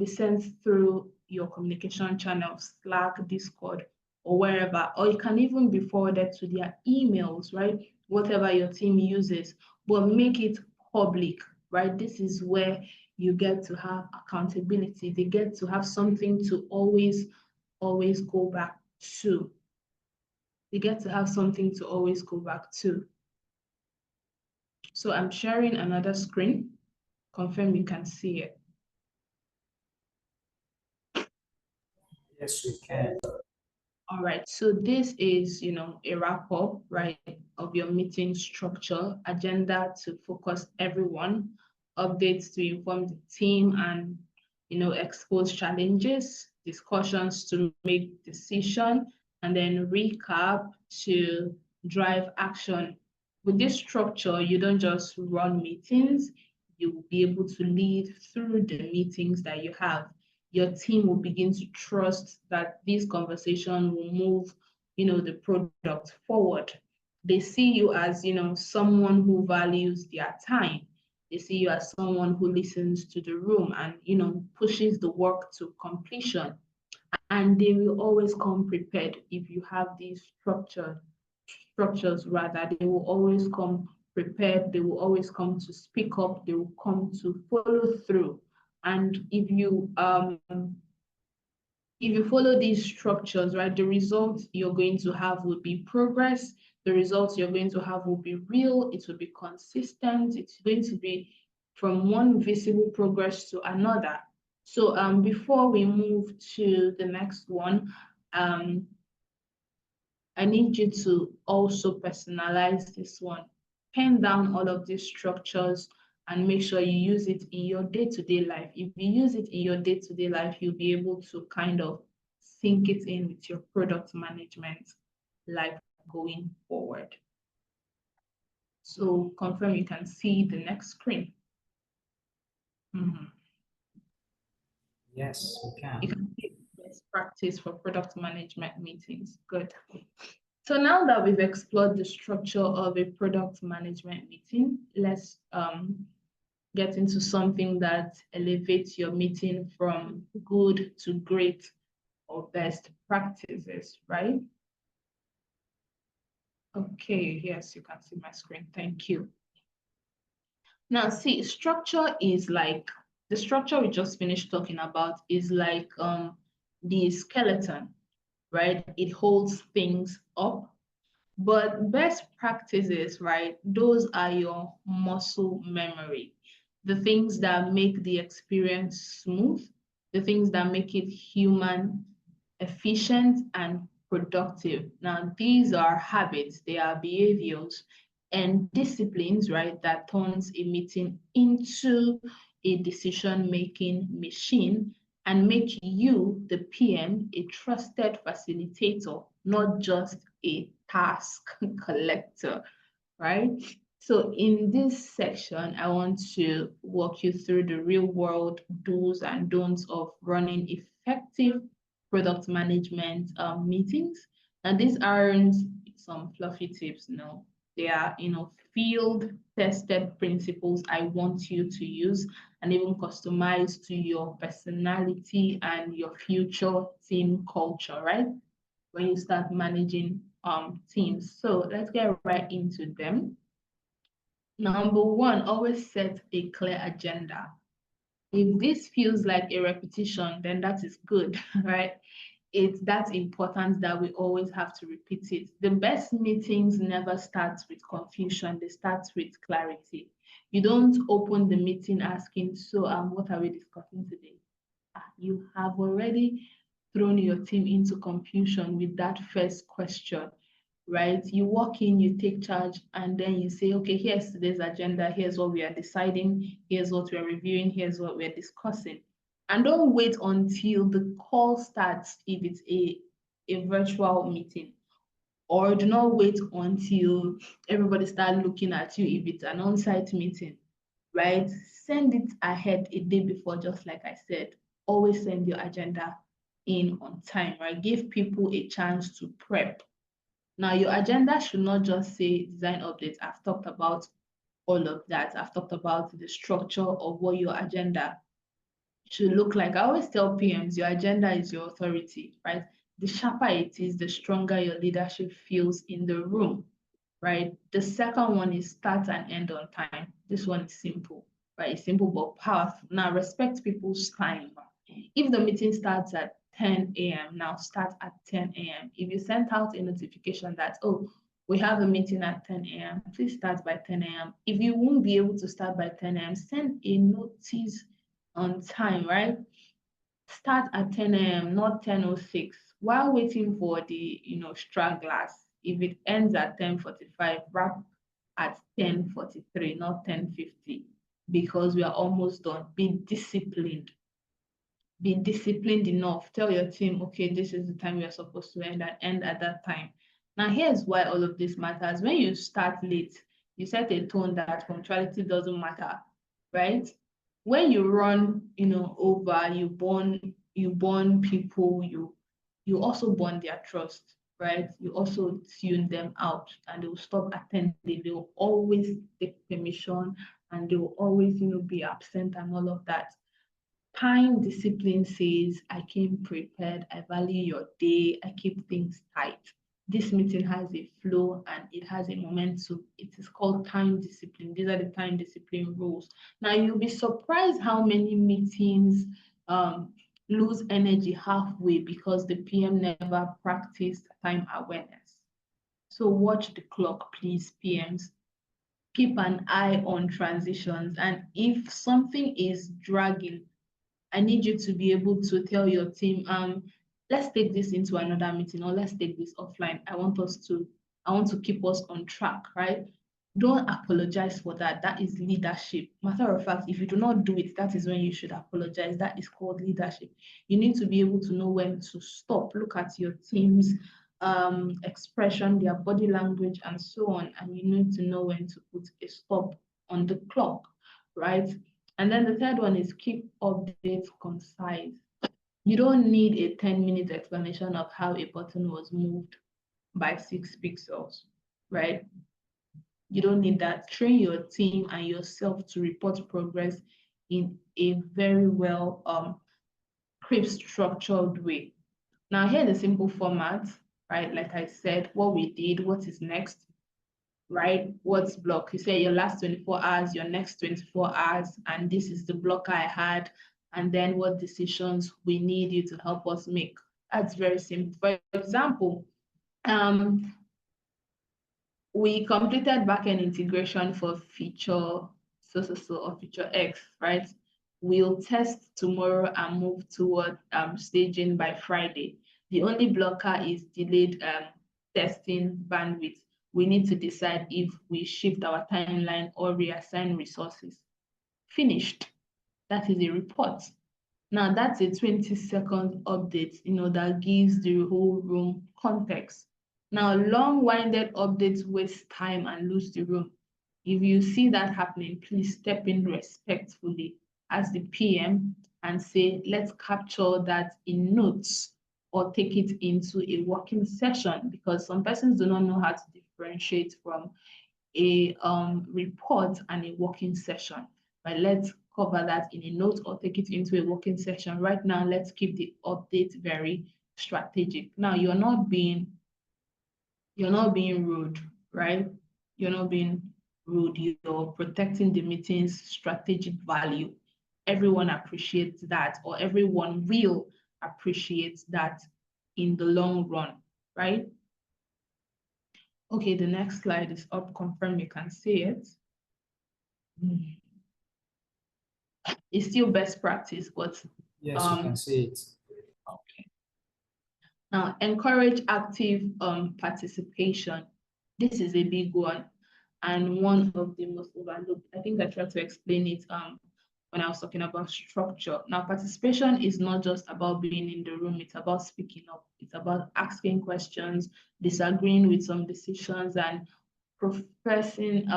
sent through your communication channels, Slack, Discord, or wherever, or it can even be forwarded to their emails, right? Whatever your team uses, but make it public, right? This is where you get to have accountability. They get to have something to always go back to. They get to have something to always go back to. So I'm sharing another screen. Confirm you can see it. Yes, we can. All right, so this is, a wrap up, right, of your meeting structure, agenda to focus everyone, updates to inform the team and, expose challenges, discussions to make decision, and then recap to drive action. With this structure, you don't just run meetings, you will be able to lead through the meetings that you have. Your team will begin to trust that this conversation will move, the product forward. They see you as, someone who values their time. They see you as someone who listens to the room and, pushes the work to completion. And they will always come prepared if you have these structures rather. They will always come prepared. They will always come to speak up. They will come to follow through. And if you follow these structures, right, the results you're going to have will be progress. The results you're going to have will be real. It will be consistent. It's going to be from one visible progress to another. So before we move to the next one, I need you to also personalize this one. Pen down all of these structures and make sure you use it in your day-to-day life. If you use it in your day-to-day life, you'll be able to kind of sync it in with your product management life going forward. So confirm you can see the next screen. Yes, we can. You can see best practice for product management meetings. Good. So now that we've explored the structure of a product management meeting, let's get into something that elevates your meeting from good to great or best practices, right? Okay, yes, you can see my screen. Thank you. Now, see, structure is like, the structure we just finished talking about is like the skeleton, right? It holds things up. But best practices, right? Those are your muscle memory, the things that make the experience smooth, the things that make it human, efficient, and productive. Now, these are habits, they are behaviors and disciplines, right? That turns a meeting into a decision-making machine and make you, the PM, a trusted facilitator, not just a task collector, right? So in this section, I want to walk you through the real world do's and don'ts of running effective product management meetings. And these aren't some fluffy tips, no. They are, field tested principles I want you to use and even customize to your personality and your future team culture, right? When you start managing teams. So let's get right into them. Number one, always set a clear agenda. If this feels like a repetition, then that is good, right? It's that important that we always have to repeat it. The best meetings never start with confusion, they start with clarity. You don't open the meeting asking, so what are we discussing today? You have already thrown your team into confusion with that first question. right? You walk in, you take charge, and then you say, okay, here's today's agenda, here's what we are deciding, here's what we're reviewing, here's what we're discussing. And don't wait until the call starts if it's a virtual meeting, or do not wait until everybody starts looking at you if it's an on-site meeting, right? Send it ahead a day before, just like I said. Always send your agenda in on time, right? Give people a chance to prep. Now, your agenda should not just say design updates. I've talked about all of that. I've talked about the structure of what your agenda should look like. I always tell PMs, your agenda is your authority, right? The sharper it is, the stronger your leadership feels in the room, right? The second one is start and end on time. This one is simple, right? It's simple but powerful. Now, respect people's time. If the meeting starts at 10 a.m., now start at 10 a.m. If you sent out a notification that, oh, we have a meeting at 10 a.m., please start by 10 a.m. If you won't be able to start by 10 a.m., send a notice on time, right? Start at 10 a.m., not 10:06. While waiting for the, stragglers, if it ends at 10:45, wrap at 10:43, not 10:50, because we are almost done. Be disciplined. Be disciplined enough. Tell your team, okay, this is the time we are supposed to end and end at that time. Now, here's why all of this matters. When you start late, you set a tone that punctuality doesn't matter, right? When you run, over, you burn people, you also burn their trust, right? You also tune them out, and they will stop attending. They will always take permission, and they will always, be absent and all of that. Time discipline says, I came prepared, I value your day, I keep things tight. This meeting has a flow and it has a momentum. It is called time discipline. These are the time discipline rules. Now, you'll be surprised how many meetings lose energy halfway because the PM never practiced time awareness. So watch the clock, please, PMs. Keep an eye on transitions. And if something is dragging, I need you to be able to tell your team, let's take this into another meeting, or let's take this offline. I want to keep us on track, right? Don't apologize for that. That is leadership. Matter of fact, if you do not do it, that is when you should apologize. That is called leadership. You need to be able to know when to stop. Look at your team's expression, their body language, and so on. And you need to know when to put a stop on the clock, right? And then the third one is keep updates concise. You don't need a 10-minute explanation of how a button was moved by 6 pixels, right? You don't need that. Train your team and yourself to report progress in a very well crisp, structured way. Now, here's a simple format, right? Like I said, what we did, what is next, right? What's block? You say your last 24 hours, your next 24 hours, and this is the block I had, and then what decisions we need you to help us make. That's very simple. For example, we completed backend integration for feature or feature X, right? We'll test tomorrow and move toward staging by Friday. The only blocker is delayed testing bandwidth. We need to decide if we shift our timeline or reassign resources. Finished. That is a report. Now that's a 20-second update, that gives the whole room context. Now, long-winded updates waste time and lose the room. If you see that happening, please step in respectfully as the PM and say, let's capture that in notes or take it into a working session, because some persons do not know how to differentiate from a report and a working session. But let's cover that in a note or take it into a working session. Right now, let's keep the update very strategic. Now, you're not being rude, right? You're not being rude. You're protecting the meeting's strategic value. Everyone appreciates that, or everyone will appreciate that in the long run, right? Okay, the next slide is up. Confirm you can see it. It's still best practice, but yes, you can see it. okay. Now, encourage active participation. This is a big one and one of the most overlooked. I think I tried to explain it when I was talking about structure. Now, participation is not just about being in the room, it's about speaking up. It's about asking questions, disagreeing with some decisions, and professing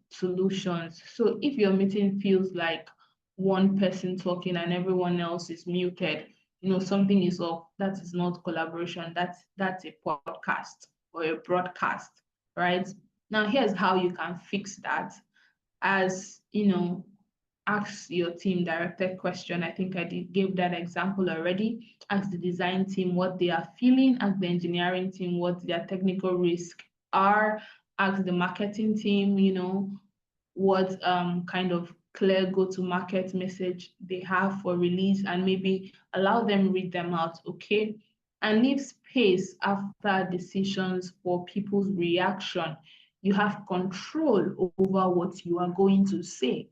solutions. So if your meeting feels like one person talking and everyone else is muted, something is off. That is not collaboration. That's a podcast or a broadcast, right? Now, here's how you can fix that. As ask your team directed question. I think I gave that example already. Ask the design team what they are feeling. Ask the engineering team what their technical risk are. Ask the marketing team, what kind of clear go-to-market message they have for release, and maybe allow them read them out, okay? And leave space after decisions for people's reaction. You have control over what you are going to say.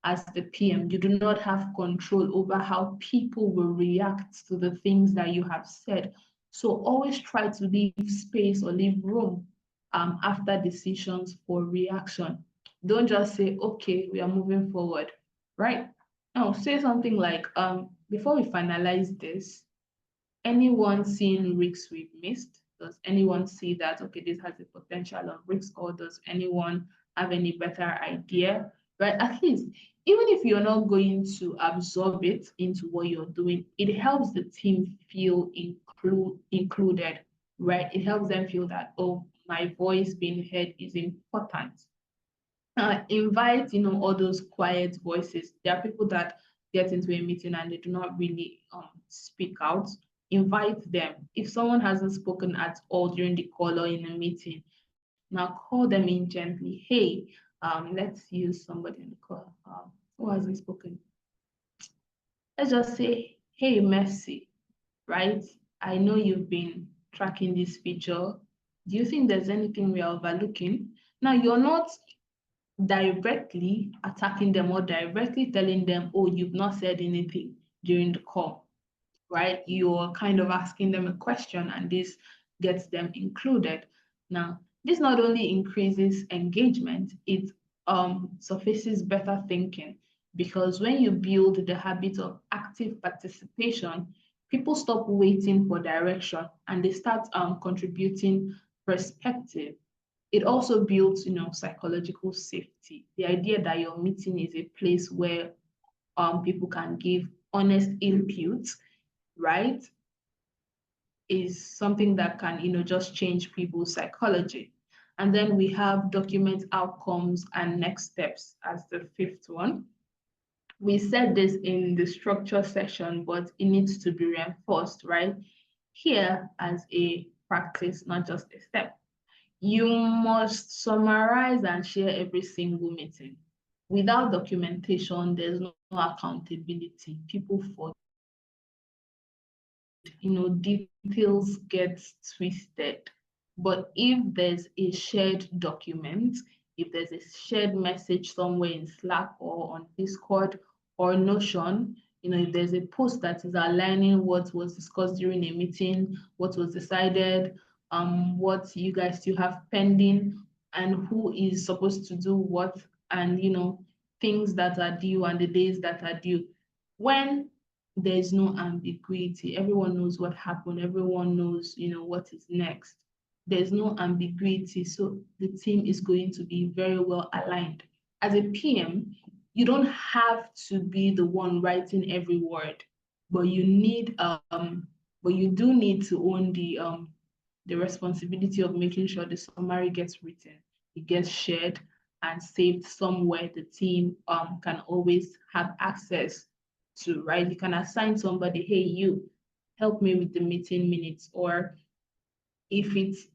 As the PM, you do not have control over how people will react to the things that you have said. So always try to leave space or leave room after decisions for reaction. Don't just say, okay, we are moving forward, right? Now, say something like, before we finalize this, anyone seeing risks we've missed? Does anyone see that, okay, this has a potential of risk, or does anyone have any better idea, right? At least, even if you're not going to absorb it into what you're doing, it helps the team feel included, right? It helps them feel that, oh, my voice being heard is important. Invite, all those quiet voices. There are people that get into a meeting and they do not really speak out. Invite them. If someone hasn't spoken at all during the call or in a meeting, now call them in gently. Hey, let's use somebody in the call who hasn't spoken. Let's just say, hey, Mercy, right? I know you've been tracking this feature. Do you think there's anything we are overlooking? Now, you're not directly attacking them or directly telling them, oh, you've not said anything during the call, right? You're kind of asking them a question and this gets them included. Now, this not only increases engagement, it surfaces better thinking, because when you build the habit of active participation, people stop waiting for direction and they start contributing perspective. It also builds, psychological safety. The idea that your meeting is a place where people can give honest input, right, is something that can, just change people's psychology. And then we have document outcomes and next steps as the fifth one. We said this in the structure section, but it needs to be reinforced, right? Here as a practice, not just a step. You must summarize and share every single meeting. Without documentation, there's no accountability. People forget, details get twisted. But if there's a shared document, if there's a shared message somewhere in Slack or on Discord or Notion, if there's a post that is aligning what was discussed during a meeting, what was decided, what you guys still have pending, and who is supposed to do what, and things that are due and the days that are due. When there's no ambiguity, everyone knows what happened, everyone knows, what is next. There's no ambiguity, so the team is going to be very well aligned. As a PM, you don't have to be the one writing every word, but you do need to own the responsibility of making sure the summary gets written, it gets shared and saved somewhere the team can always have access to, right? You can assign somebody, hey, you help me with the meeting minutes, or if it's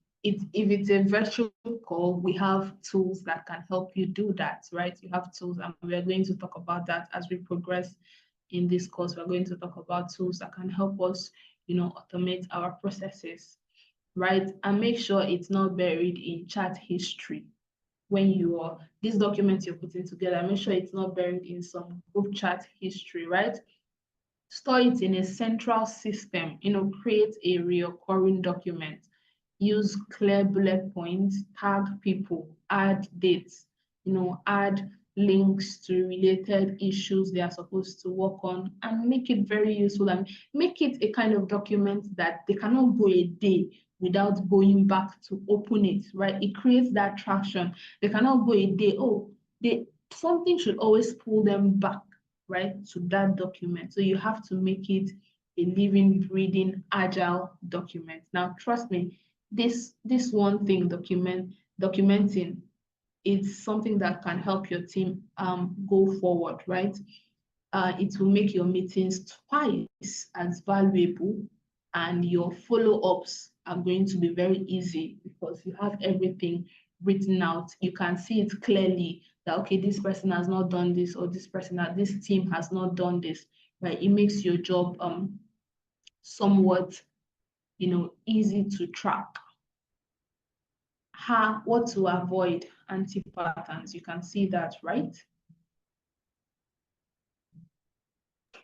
a virtual call, we have tools that can help you do that, right? You have tools, and we're going to talk about that as we progress in this course. We're going to talk about tools that can help us, automate our processes, right? And make sure it's not buried in chat history. When this document you're putting together, make sure it's not buried in some group chat history, right? Store it in a central system, create a recurring document. Use clear bullet points, tag people, add dates, add links to related issues they are supposed to work on, and make it very useful and make it a kind of document that they cannot go a day without going back to open it, right? It creates that traction. They cannot go a day, something should always pull them back, right, to that document. So you have to make it a living, breathing, agile document. Now, trust me, this one thing, documenting, is something that can help your team go forward, right? It will make your meetings twice as valuable, and your follow-ups are going to be very easy because you have everything written out. You can see it clearly that, okay, this person has not done this, or this team has not done this, right? It makes your job somewhat, easy to track. What to avoid, anti-patterns. You can see that, right?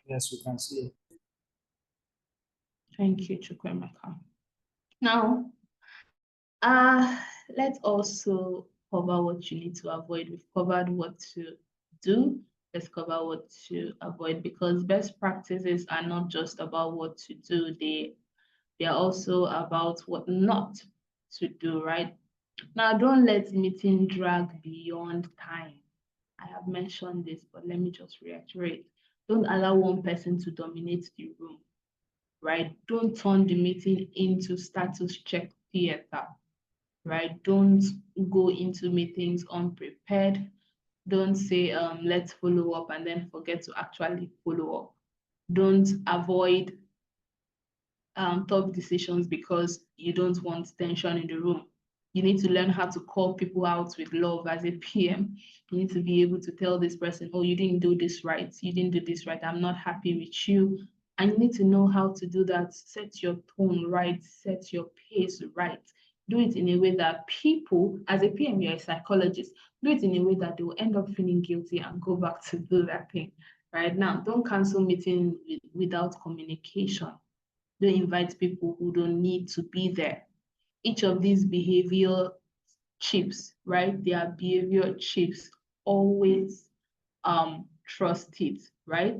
Yes, we can see it. Thank you, Chukwemeka. Now, let's also cover what you need to avoid. We've covered what to do. Let's cover what to avoid, because best practices are not just about what to do. They are also about what not to do, right? Now, don't let meeting drag beyond time. I have mentioned this, but let me just reiterate. Don't allow one person to dominate the room, right? Don't turn the meeting into status check theater, right? Don't go into meetings unprepared. Don't say, let's follow up, and then forget to actually follow up. Don't avoid tough decisions because you don't want tension in the room. You need to learn how to call people out with love as a PM. You need to be able to tell this person, oh, you didn't do this right. You didn't do this right. I'm not happy with you. And you need to know how to do that. Set your tone right. Set your pace right. Do it in a way that people, as a PM, you're a psychologist, do it in a way that they will end up feeling guilty and go back to do that thing. Right now, don't cancel meetings without communication. Don't invite people who don't need to be there. Each of these behavior chips, right? They are behavior chips. Always trust it, right?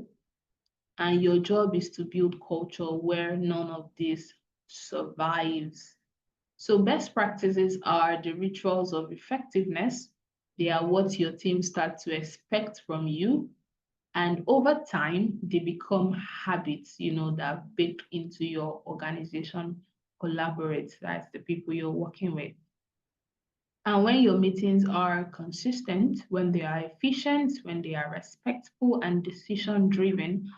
And your job is to build culture where none of this survives. So best practices are the rituals of effectiveness. They are what your team start to expect from you. And over time, they become habits, that are baked into your organization. Collaborate, that's the people you're working with. And when your meetings are consistent, when they are efficient, when they are respectful and decision-driven,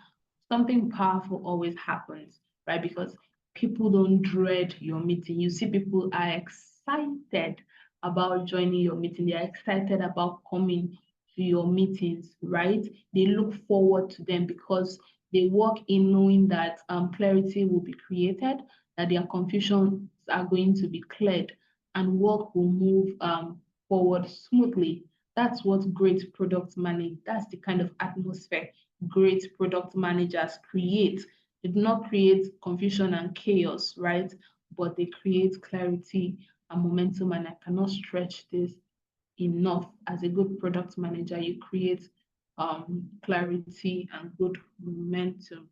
something powerful always happens, right? Because people don't dread your meeting. You see, people are excited about joining your meeting. They are excited about coming to your meetings, right? They look forward to them because they walk in knowing that clarity will be created, that their confusions are going to be cleared, and work will move forward smoothly. That's what great product manage. That's the kind of atmosphere great product managers create. They do not create confusion and chaos, right? But they create clarity and momentum. And I cannot stretch this enough. As a good product manager, you create clarity and good momentum.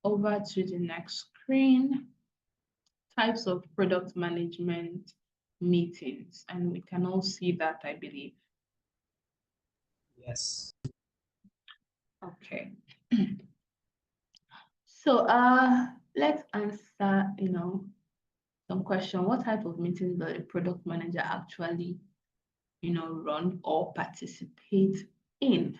Over to the next screen. Types of product management meetings. And we can all see that, I believe. Yes. Okay. So let's answer, some question. What type of meetings does a product manager actually, run or participate in?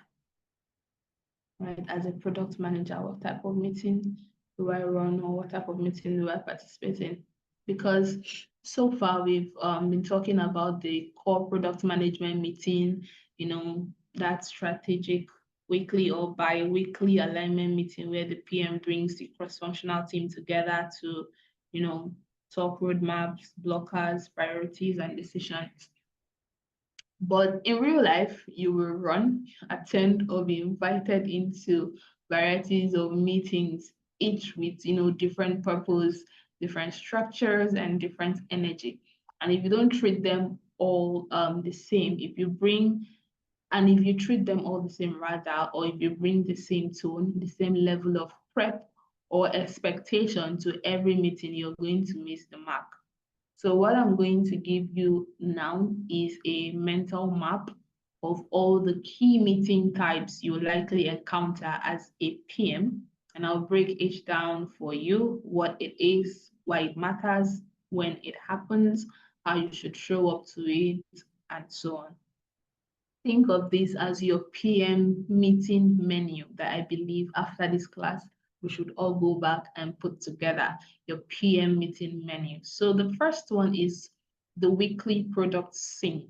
Right? As a product manager, what type of meeting do I run, or what type of meeting do I participate in? Because so far we've been talking about the core product management meeting, that strategic weekly or bi-weekly alignment meeting where the PM brings the cross-functional team together to, talk roadmaps, blockers, priorities, and decisions. But in real life, you will run, attend, or be invited into varieties of meetings, each with, you know, different purpose, different structures, and different energy. And if you don't treat them all the same, if you treat them all the same rather, or if you bring the same tone, the same level of prep or expectation to every meeting, you're going to miss the mark. So what I'm going to give you now is a mental map of all the key meeting types you'll likely encounter as a PM. And I'll break each down for you, what it is, why it matters, when it happens, how you should show up to it, and so on. Think of this as your PM meeting menu that I believe after this class, we should all go back and put together your PM meeting menu. So the first one is the weekly product sync,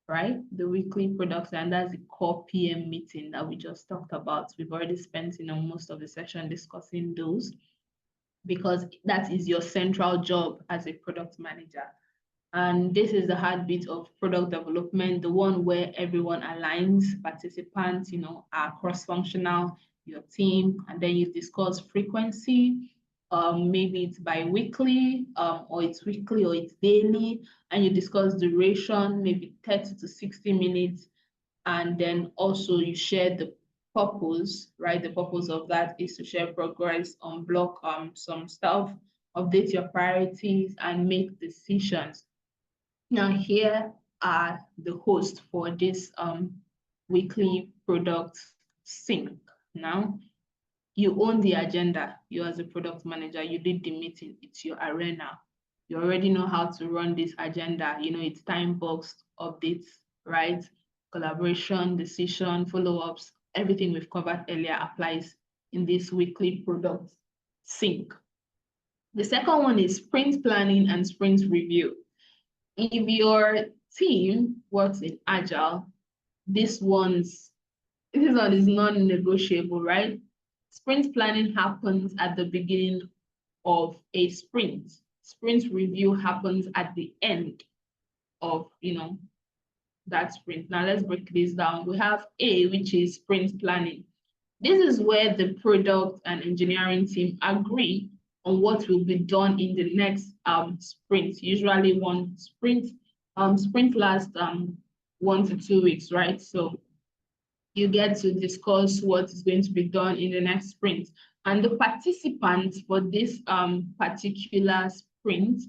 right? The weekly product, and that's the core PM meeting that we just talked about. We've already spent, you know, most of the session discussing those because that is your central job as a product manager. And this is the heartbeat of product development, the one where everyone aligns, participants, you know, are cross-functional, your team, and then you discuss frequency. Maybe it's bi-weekly, or it's weekly, or it's daily, and you discuss duration, maybe 30 to 60 minutes. And then also you share the purpose, right? The purpose of that is to share progress, unblock some stuff, update your priorities, and make decisions. Now, here are the hosts for this weekly product sync. Now, you own the agenda. You as a product manager, you lead the meeting. It's your arena. You already know how to run this agenda. You know, it's time boxed, updates, right? Collaboration, decision, follow-ups, everything we've covered earlier applies in this weekly product sync. The second one is sprint planning and sprint review. If your team works in Agile, this one is non-negotiable, right? Sprint planning happens at the beginning of a sprint. Sprint review happens at the end of, you know, that sprint. Now let's break this down. We have A, which is sprint planning. This is where the product and engineering team agree on what will be done in the next sprint. Usually one sprint lasts 1 to 2 weeks, right? So you get to discuss what is going to be done in the next sprint. And the participants for this particular sprint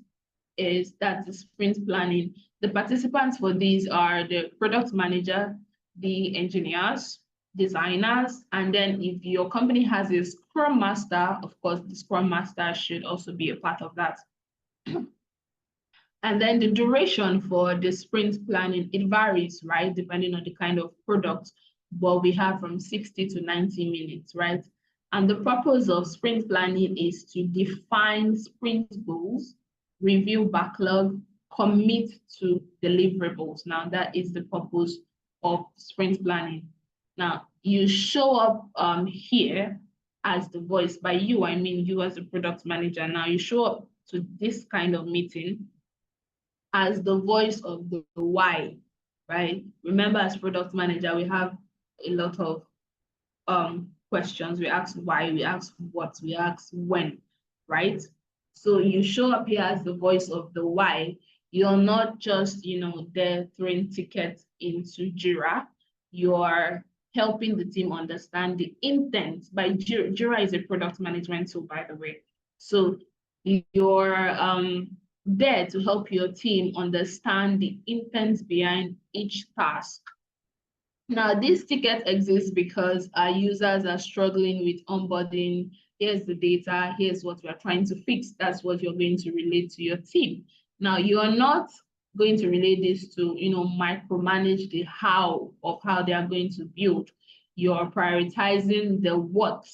that's the sprint planning. The participants for these are the product manager, the engineers, designers, and then if your company has a scrum master, of course, the scrum master should also be a part of that. And then the duration for the sprint planning, it varies, right, depending on the kind of product, but we have from 60 to 90 minutes, right? And the purpose of sprint planning is to define sprint goals, review backlog, commit to deliverables. Now, that is the purpose of sprint planning. Now, you show up here as the voice. By you, I mean you as a product manager. Now, you show up to this kind of meeting as the voice of the why, right? Remember, as product manager, we have a lot of questions. We ask why, we ask what, we ask when, right? So you show up here as the voice of the why. You're not just, you know, there throwing tickets into Jira. You're helping the team understand the intent. By Jira is a product management tool, by the way. So you're there to help your team understand the intent behind each task. Now, this ticket exists because our users are struggling with onboarding. Here's the data, here's what we're trying to fix. That's what you're going to relate to your team. Now, you are not going to relate this to, you know, micromanage the how of how they are going to build. You're prioritizing the what,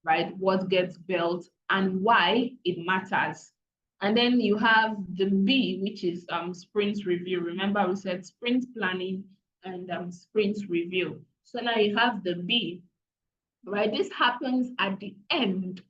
right? What gets built and why it matters. And then you have the B, which is sprint review. Remember, we said sprint planning and sprint review. So now you have the B, right? This happens at the end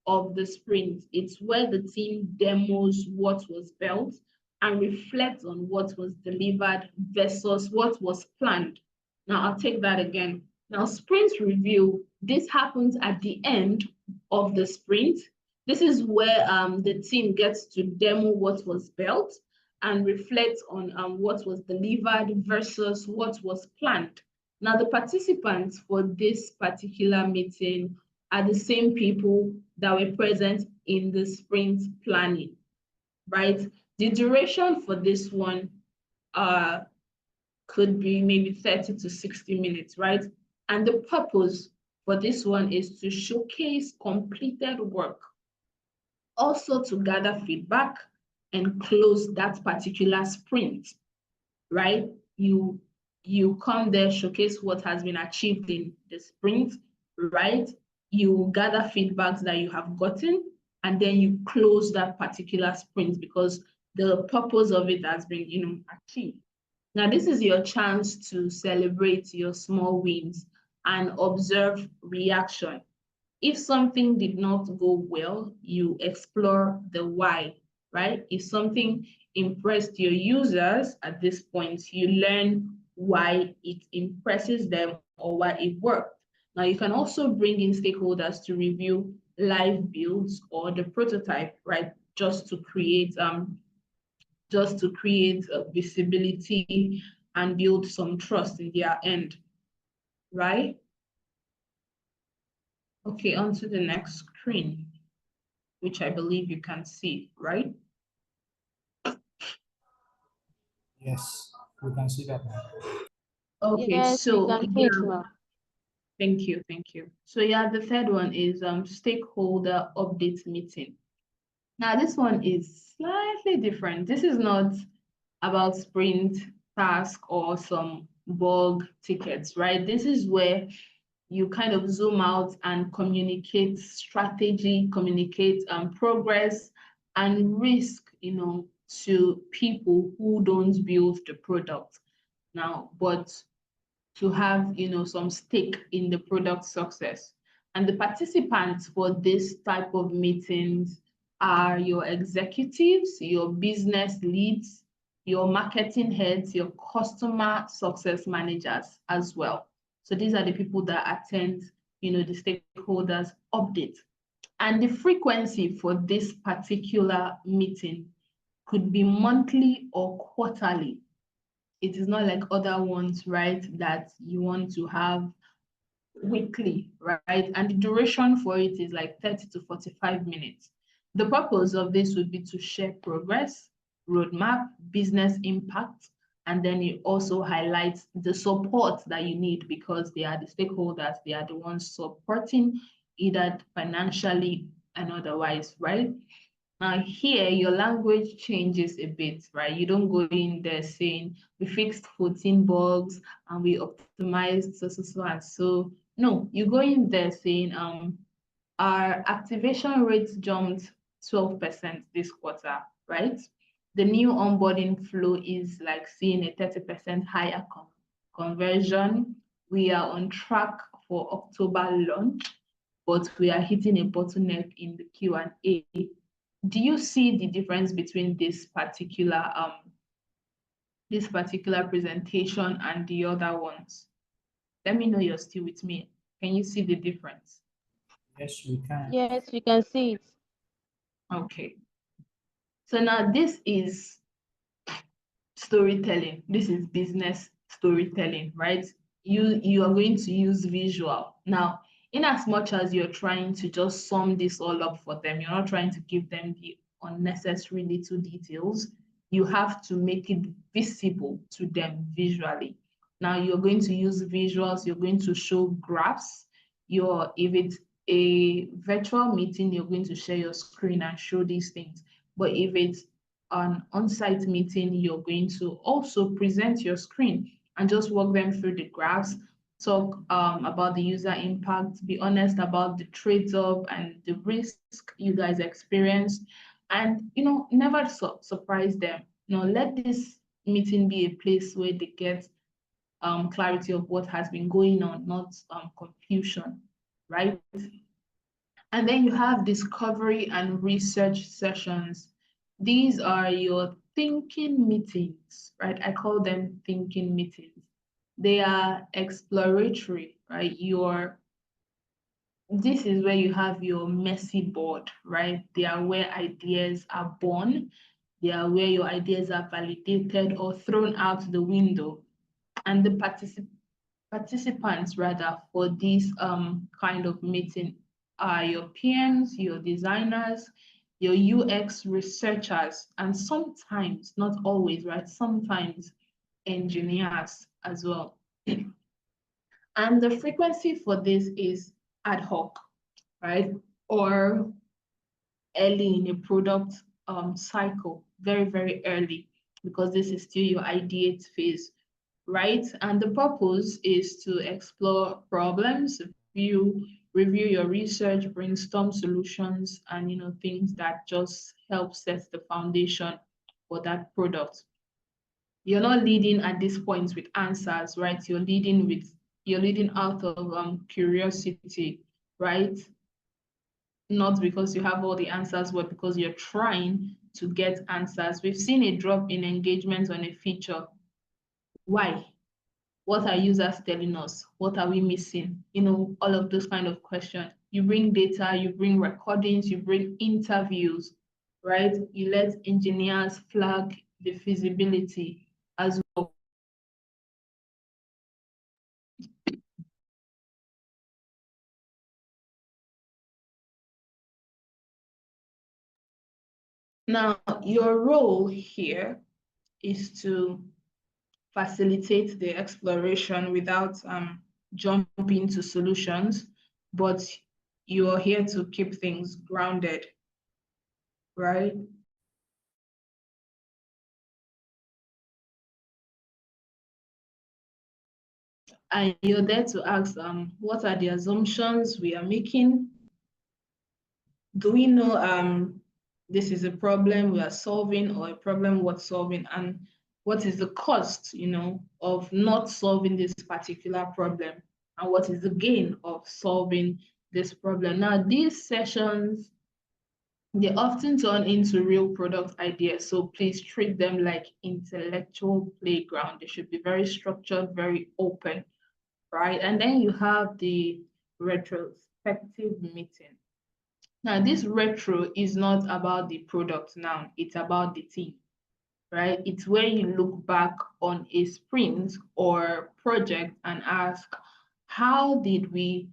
of the sprint. It's where the team demos what was built and reflects on what was delivered versus what was planned. Now I'll take that again. Now, sprint review This happens at the end of the sprint. This is where the team gets to demo what was built and reflect on what was delivered versus what was planned. Now, the participants for this particular meeting are the same people that were present in the sprint planning, right? The duration for this one could be maybe 30 to 60 minutes, right? And the purpose for this one is to showcase completed work, also to gather feedback and close that particular sprint, right? You come there, showcase what has been achieved in the sprint, right? You gather feedbacks that you have gotten, and then you close that particular sprint because the purpose of it has been, achieved. Now, this is your chance to celebrate your small wins and observe reaction. If something did not go well, you explore the why, right? If something impressed your users at this point, you learn why it impresses them or why it worked. Now, you can also bring in stakeholders to review live builds or the prototype, right? Just to create visibility and build some trust in their end, right? Okay, on to the next screen, which I believe you can see, right? Yes, we can see that now. Okay, Yes, we so can see it, ma'am. thank you. So yeah, the third one is stakeholder update meeting. Now this one is slightly different. This is not about sprint task or some bug tickets, right? This is where you kind of zoom out and communicate strategy, communicate progress and risk, to people who don't build the product now, but to have, some stake in the product success. And the participants for this type of meetings are your executives, your business leads, your marketing heads, your customer success managers as well. So these are the people that attend, the stakeholders update. And the frequency for this particular meeting could be monthly or quarterly. It is not like other ones, right, that you want to have weekly, right? And the duration for it is like 30 to 45 minutes. The purpose of this would be to share progress, roadmap, business impact, and then it also highlights the support that you need because they are the stakeholders, they are the ones supporting either financially and otherwise, right? Now here, your language changes a bit, right? You don't go in there saying, we fixed 14 bugs and we optimized so and so. No, you go in there saying, our activation rates jumped 12% this quarter, right? The new onboarding flow is like seeing a 30% higher conversion. We are on track for October launch, but we are hitting a bottleneck in the Q&A. Do you see the difference between this particular presentation and the other ones? Let me know you're still with me. Can you see the difference? Yes, we can. Yes, we can see it. Okay. So now this is storytelling. This is business storytelling, right? You are going to use visual. Now, in as much as you're trying to just sum this all up for them, you're not trying to give them the unnecessary little details. You have to make it visible to them visually. Now, you're going to use visuals, you're going to show graphs. If it's a virtual meeting, you're going to share your screen and show these things. But if it's an on-site meeting, you're going to also present your screen and just walk them through the graphs, talk about the user impact, be honest about the trade-off and the risk you guys experience, and never surprise them. Let this meeting be a place where they get clarity of what has been going on, not confusion, right? And then you have discovery and research sessions. These are your thinking meetings, right? I call them thinking meetings. They are exploratory, right? You're this is where you have your messy board, right? They are where ideas are born. They are where your ideas are validated or thrown out the window. And the participants rather for this kind of meeting are your PMs, your designers, your UX researchers, and sometimes, not always, right? Sometimes engineers as well. And the frequency for this is ad hoc, right? Or early in a product cycle, very, very early, because this is still your ideate phase, right? And the purpose is to explore problems, review your research, brainstorm solutions, and things that just help set the foundation for that product. You're not leading at this point with answers, right? You're leading out of curiosity, right? Not because you have all the answers, but because you're trying to get answers. We've seen a drop in engagement on a feature. Why? What are users telling us? What are we missing? All of those kind of questions. You bring data, you bring recordings, you bring interviews, right? You let engineers flag the feasibility as well. Now, your role here is to facilitate the exploration without jumping to solutions, but you are here to keep things grounded, right? And you're there to ask, what are the assumptions we are making? Do we know this is a problem we are solving or a problem worth solving? And what is the cost, of not solving this particular problem? And what is the gain of solving this problem? Now, these sessions, they often turn into real product ideas. So please treat them like intellectual playground. They should be very structured, very open, right? And then you have the retrospective meeting. Now, this retro is not about the product now, it's about the team, right? It's where you look back on a sprint or project and ask, how did we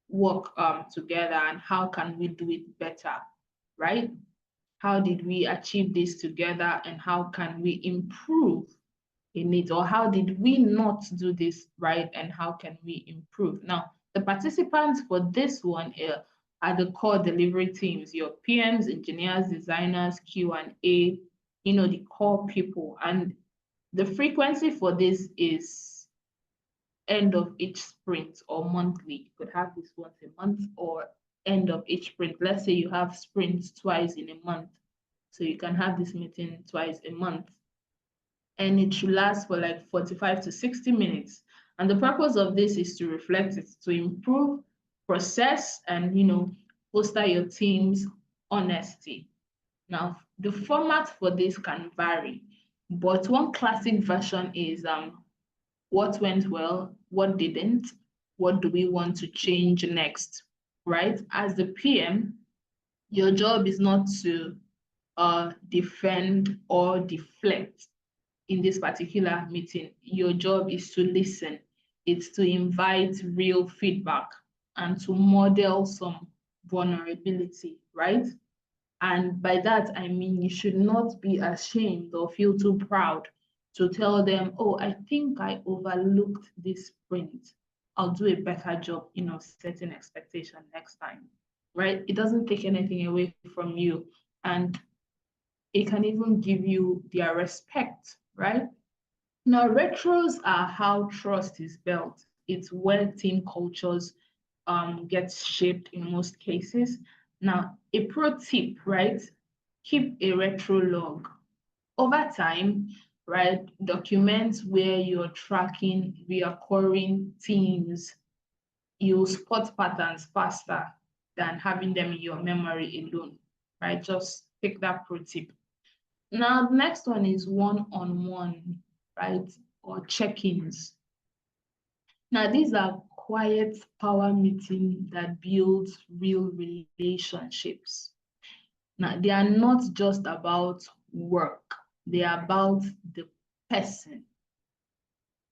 work together and how can we do it better, right? How did we achieve this together and how can we improve in it? Or how did we not do this right and how can we improve? Now, the participants for this one are the core delivery teams, your PMs, engineers, designers, Q&A, the core people. And the frequency for this is end of each sprint or monthly. You could have this once a month or end of each sprint. Let's say you have sprints twice in a month. So you can have this meeting twice a month. And it should last for like 45 to 60 minutes. And the purpose of this is to reflect it, to improve process and, foster your team's honesty. Now, the format for this can vary, but one classic version is what went well, what didn't, what do we want to change next, right? As the PM, your job is not to defend or deflect in this particular meeting. Your job is to listen. It's to invite real feedback and to model some vulnerability, right? And by that, I mean, you should not be ashamed or feel too proud to tell them, oh, I think I overlooked this sprint. I'll do a better job, setting expectation next time, right? It doesn't take anything away from you. And it can even give you their respect, right? Now, retros are how trust is built. It's where team cultures get shaped in most cases. Now, a pro tip, right? Keep a retro log. Over time, right, document where you're tracking reoccurring themes. You'll spot patterns faster than having them in your memory alone, right? Just take that pro tip. Now, the next one is one-on-one, right? Or check-ins. Now, these are quiet power meeting that builds real relationships. Now, they are not just about work, they are about the person.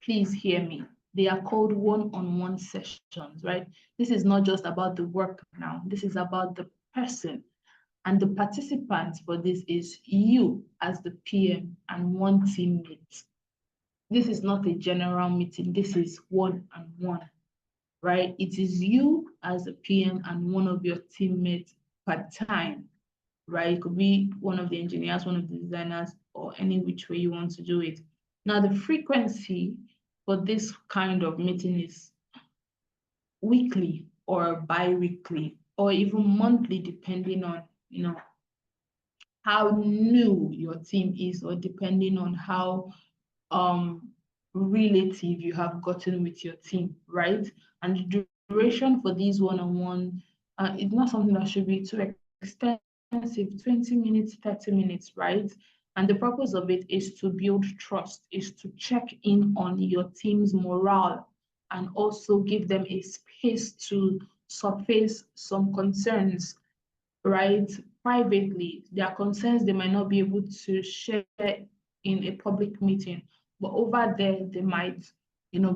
Please hear me. They are called one-on-one sessions, right? This is not just about the work now, this is about the person. And the participants for this is you as the PM and one teammate. This is not a general meeting, this is one-on-one, right? It is you as a PM and one of your teammates per time, right? It could be one of the engineers, one of the designers, or any which way you want to do it. Now, the frequency for this kind of meeting is weekly or bi-weekly or even monthly, depending on, how new your team is, or depending on how relative you have gotten with your team, right? And the duration for these one-on-one is not something that should be too extensive, 20 minutes, 30 minutes, right? And the purpose of it is to build trust, is to check in on your team's morale and also give them a space to surface some concerns, right? Privately, their concerns they might not be able to share in a public meeting, but over there they might,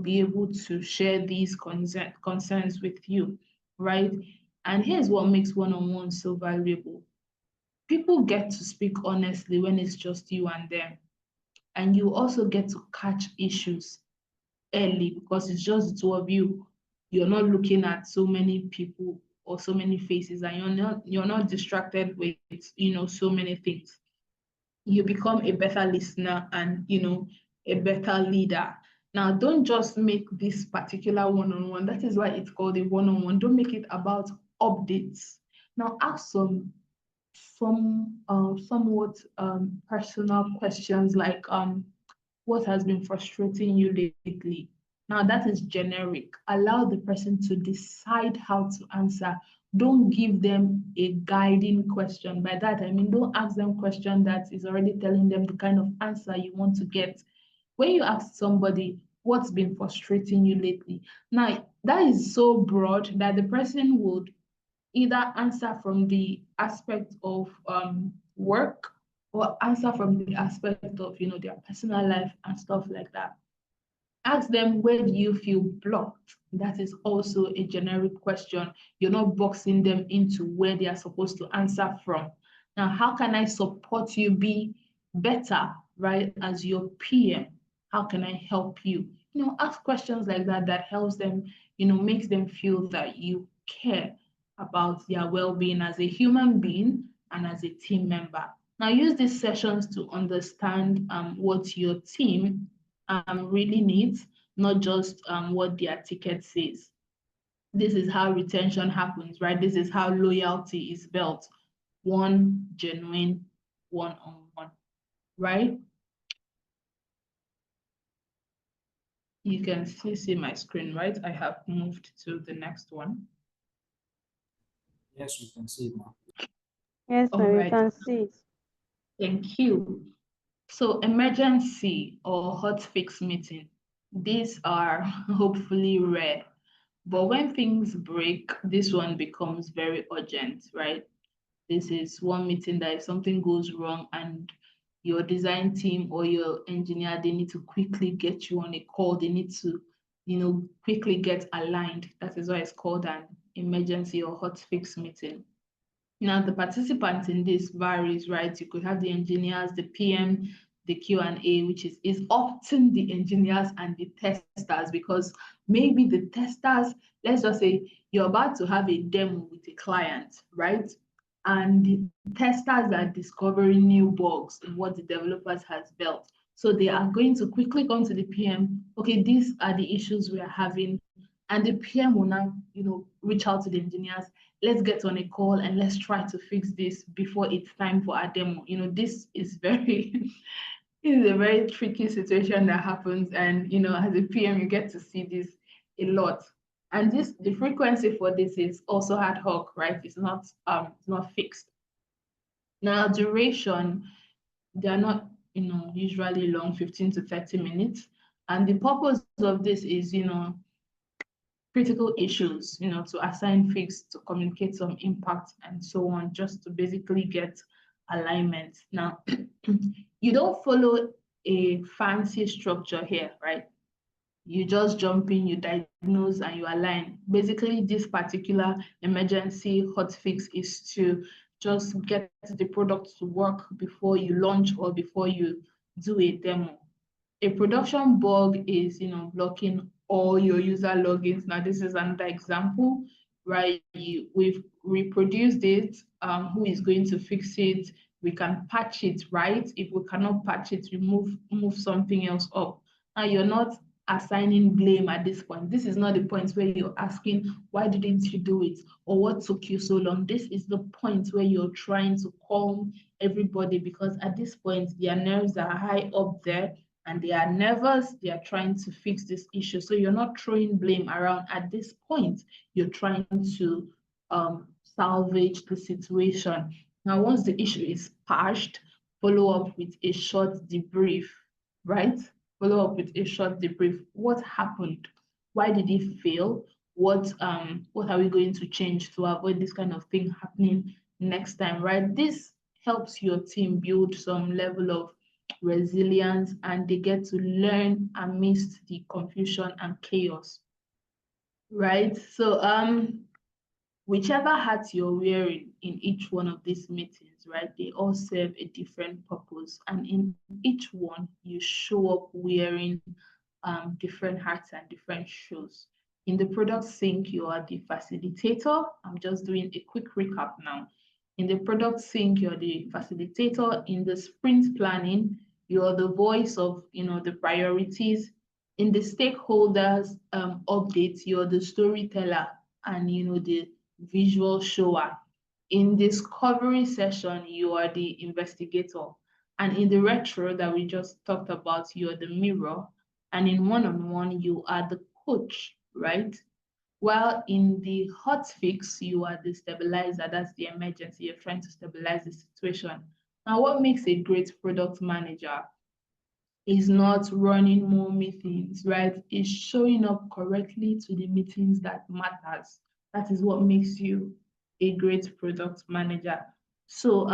be able to share these concerns with you, right? And here's what makes one-on-one so valuable. People get to speak honestly when it's just you and them, and you also get to catch issues early because it's just the two of you. You're not looking at so many people or so many faces, and you're not distracted with so many things. You become a better listener and a better leader. Now, don't just make this particular one-on-one. That is why it's called a one-on-one. Don't make it about updates. Now, ask some somewhat personal questions like what has been frustrating you lately. Now, that is generic. Allow the person to decide how to answer. Don't give them a guiding question. By that, I mean, don't ask them a question that is already telling them the kind of answer you want to get. When you ask somebody, what's been frustrating you lately? Now, that is so broad that the person would either answer from the aspect of work or answer from the aspect of their personal life and stuff like that. Ask them, where do you feel blocked? That is also a generic question. You're not boxing them into where they are supposed to answer from. Now, how can I support you be better, right, as your PM? How can I help you? Ask questions like that that helps them, makes them feel that you care about their well-being as a human being and as a team member. Now, use these sessions to understand what your team really needs, not just what their ticket says. This is how retention happens, right? This is how loyalty is built. One genuine one-on-one, right? You can still see my screen, right? I have moved to the next one. Yes, we can see it now. Yes, All ma'am, you right. can see it. Thank you. So emergency or hot fix meeting, these are hopefully rare, but when things break, this one becomes very urgent, right? This is one meeting that if something goes wrong and your design team or your engineer, they need to quickly get you on a call. They need to, quickly get aligned. That is why it's called an emergency or hot fix meeting. Now, the participants in this varies, right? You could have the engineers, the PM, the Q&A, which is often the engineers and the testers, because maybe the testers, let's just say you're about to have a demo with a client, right? And the testers are discovering new bugs in what the developers has built. So they are going to quickly come to the PM. Okay, these are the issues we are having. And the PM will now, reach out to the engineers. Let's get on a call and let's try to fix this before it's time for our demo. This is very, this is a very tricky situation that happens. And, as a PM, you get to see this a lot. And the frequency for this is also ad hoc, right? It's not fixed. Now, duration, they're not, usually long, 15 to 30 minutes. And the purpose of this is, critical issues, to assign fix, to communicate some impact and so on, just to basically get alignment. Now, you don't follow a fancy structure here, right? You just jump in, you diagnose, and you align. Basically, this particular emergency hotfix is to just get the product to work before you launch or before you do a demo. A production bug is, blocking all your user logins. Now, this is another example, right? We've reproduced it. Who is going to fix it? We can patch it, right? If we cannot patch it, we move something else up. Now, you're not assigning blame at this point. This is not the point where you're asking, why didn't you do it? Or what took you so long? This is the point where you're trying to calm everybody, because at this point, their nerves are high up there and they are nervous. They are trying to fix this issue. So you're not throwing blame around at this point. You're trying to salvage the situation. Now, once the issue is patched, follow up with a short debrief, right? Follow up with a short debrief. What happened? Why did it fail? What are we going to change to avoid this kind of thing happening next time, right? This helps your team build some level of resilience, and they get to learn amidst the confusion and chaos, right? So whichever hat you're wearing in each one of these meetings, right, they all serve a different purpose, and in each one you show up wearing different hats and different shoes. In the product sync, you are the facilitator. I'm just doing a quick recap now. In the product sync, you're the facilitator. In the sprint planning, you're the voice of the priorities. In the stakeholders updates, you're the storyteller and the visual shower. In discovery session, you are the investigator. And in the retro that we just talked about, you're the mirror. And in one-on-one, you are the coach, right? While in the hot fix, you are the stabilizer. That's the emergency. You're trying to stabilize the situation. Now, what makes a great product manager is not running more meetings, right? It's showing up correctly to the meetings that matters. That is what makes you a great product manager. So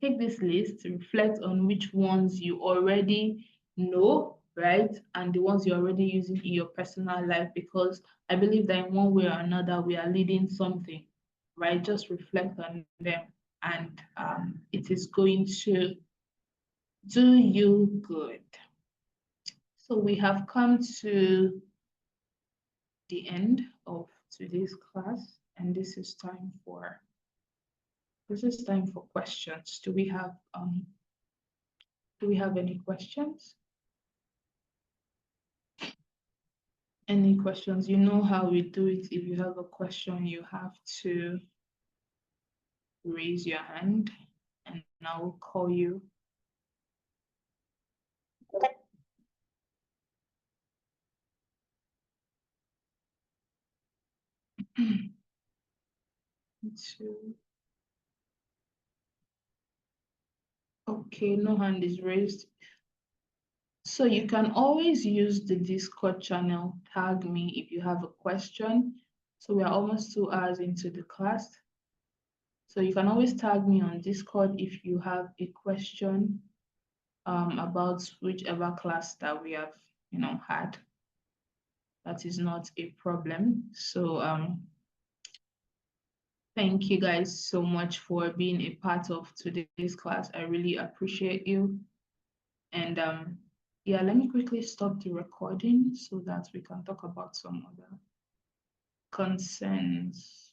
take this list, reflect on which ones you already know, right? And the ones you're already using in your personal life, because I believe that in one way or another, we are leading something, right? Just reflect on them, and it is going to do you good. So we have come to the end of today's class, and this is time for questions. Do we have any questions? Any questions? You know how we do it. If you have a question, you have to raise your hand and I will call you. Okay, no hand is raised. So you can always use the Discord channel, tag me if you have a question. So we are almost 2 hours into the class. So you can always tag me on Discord if you have a question about whichever class that we have, had. That is not a problem. So thank you guys so much for being a part of today's class. I really appreciate you. And yeah, let me quickly stop the recording so that we can talk about some other concerns.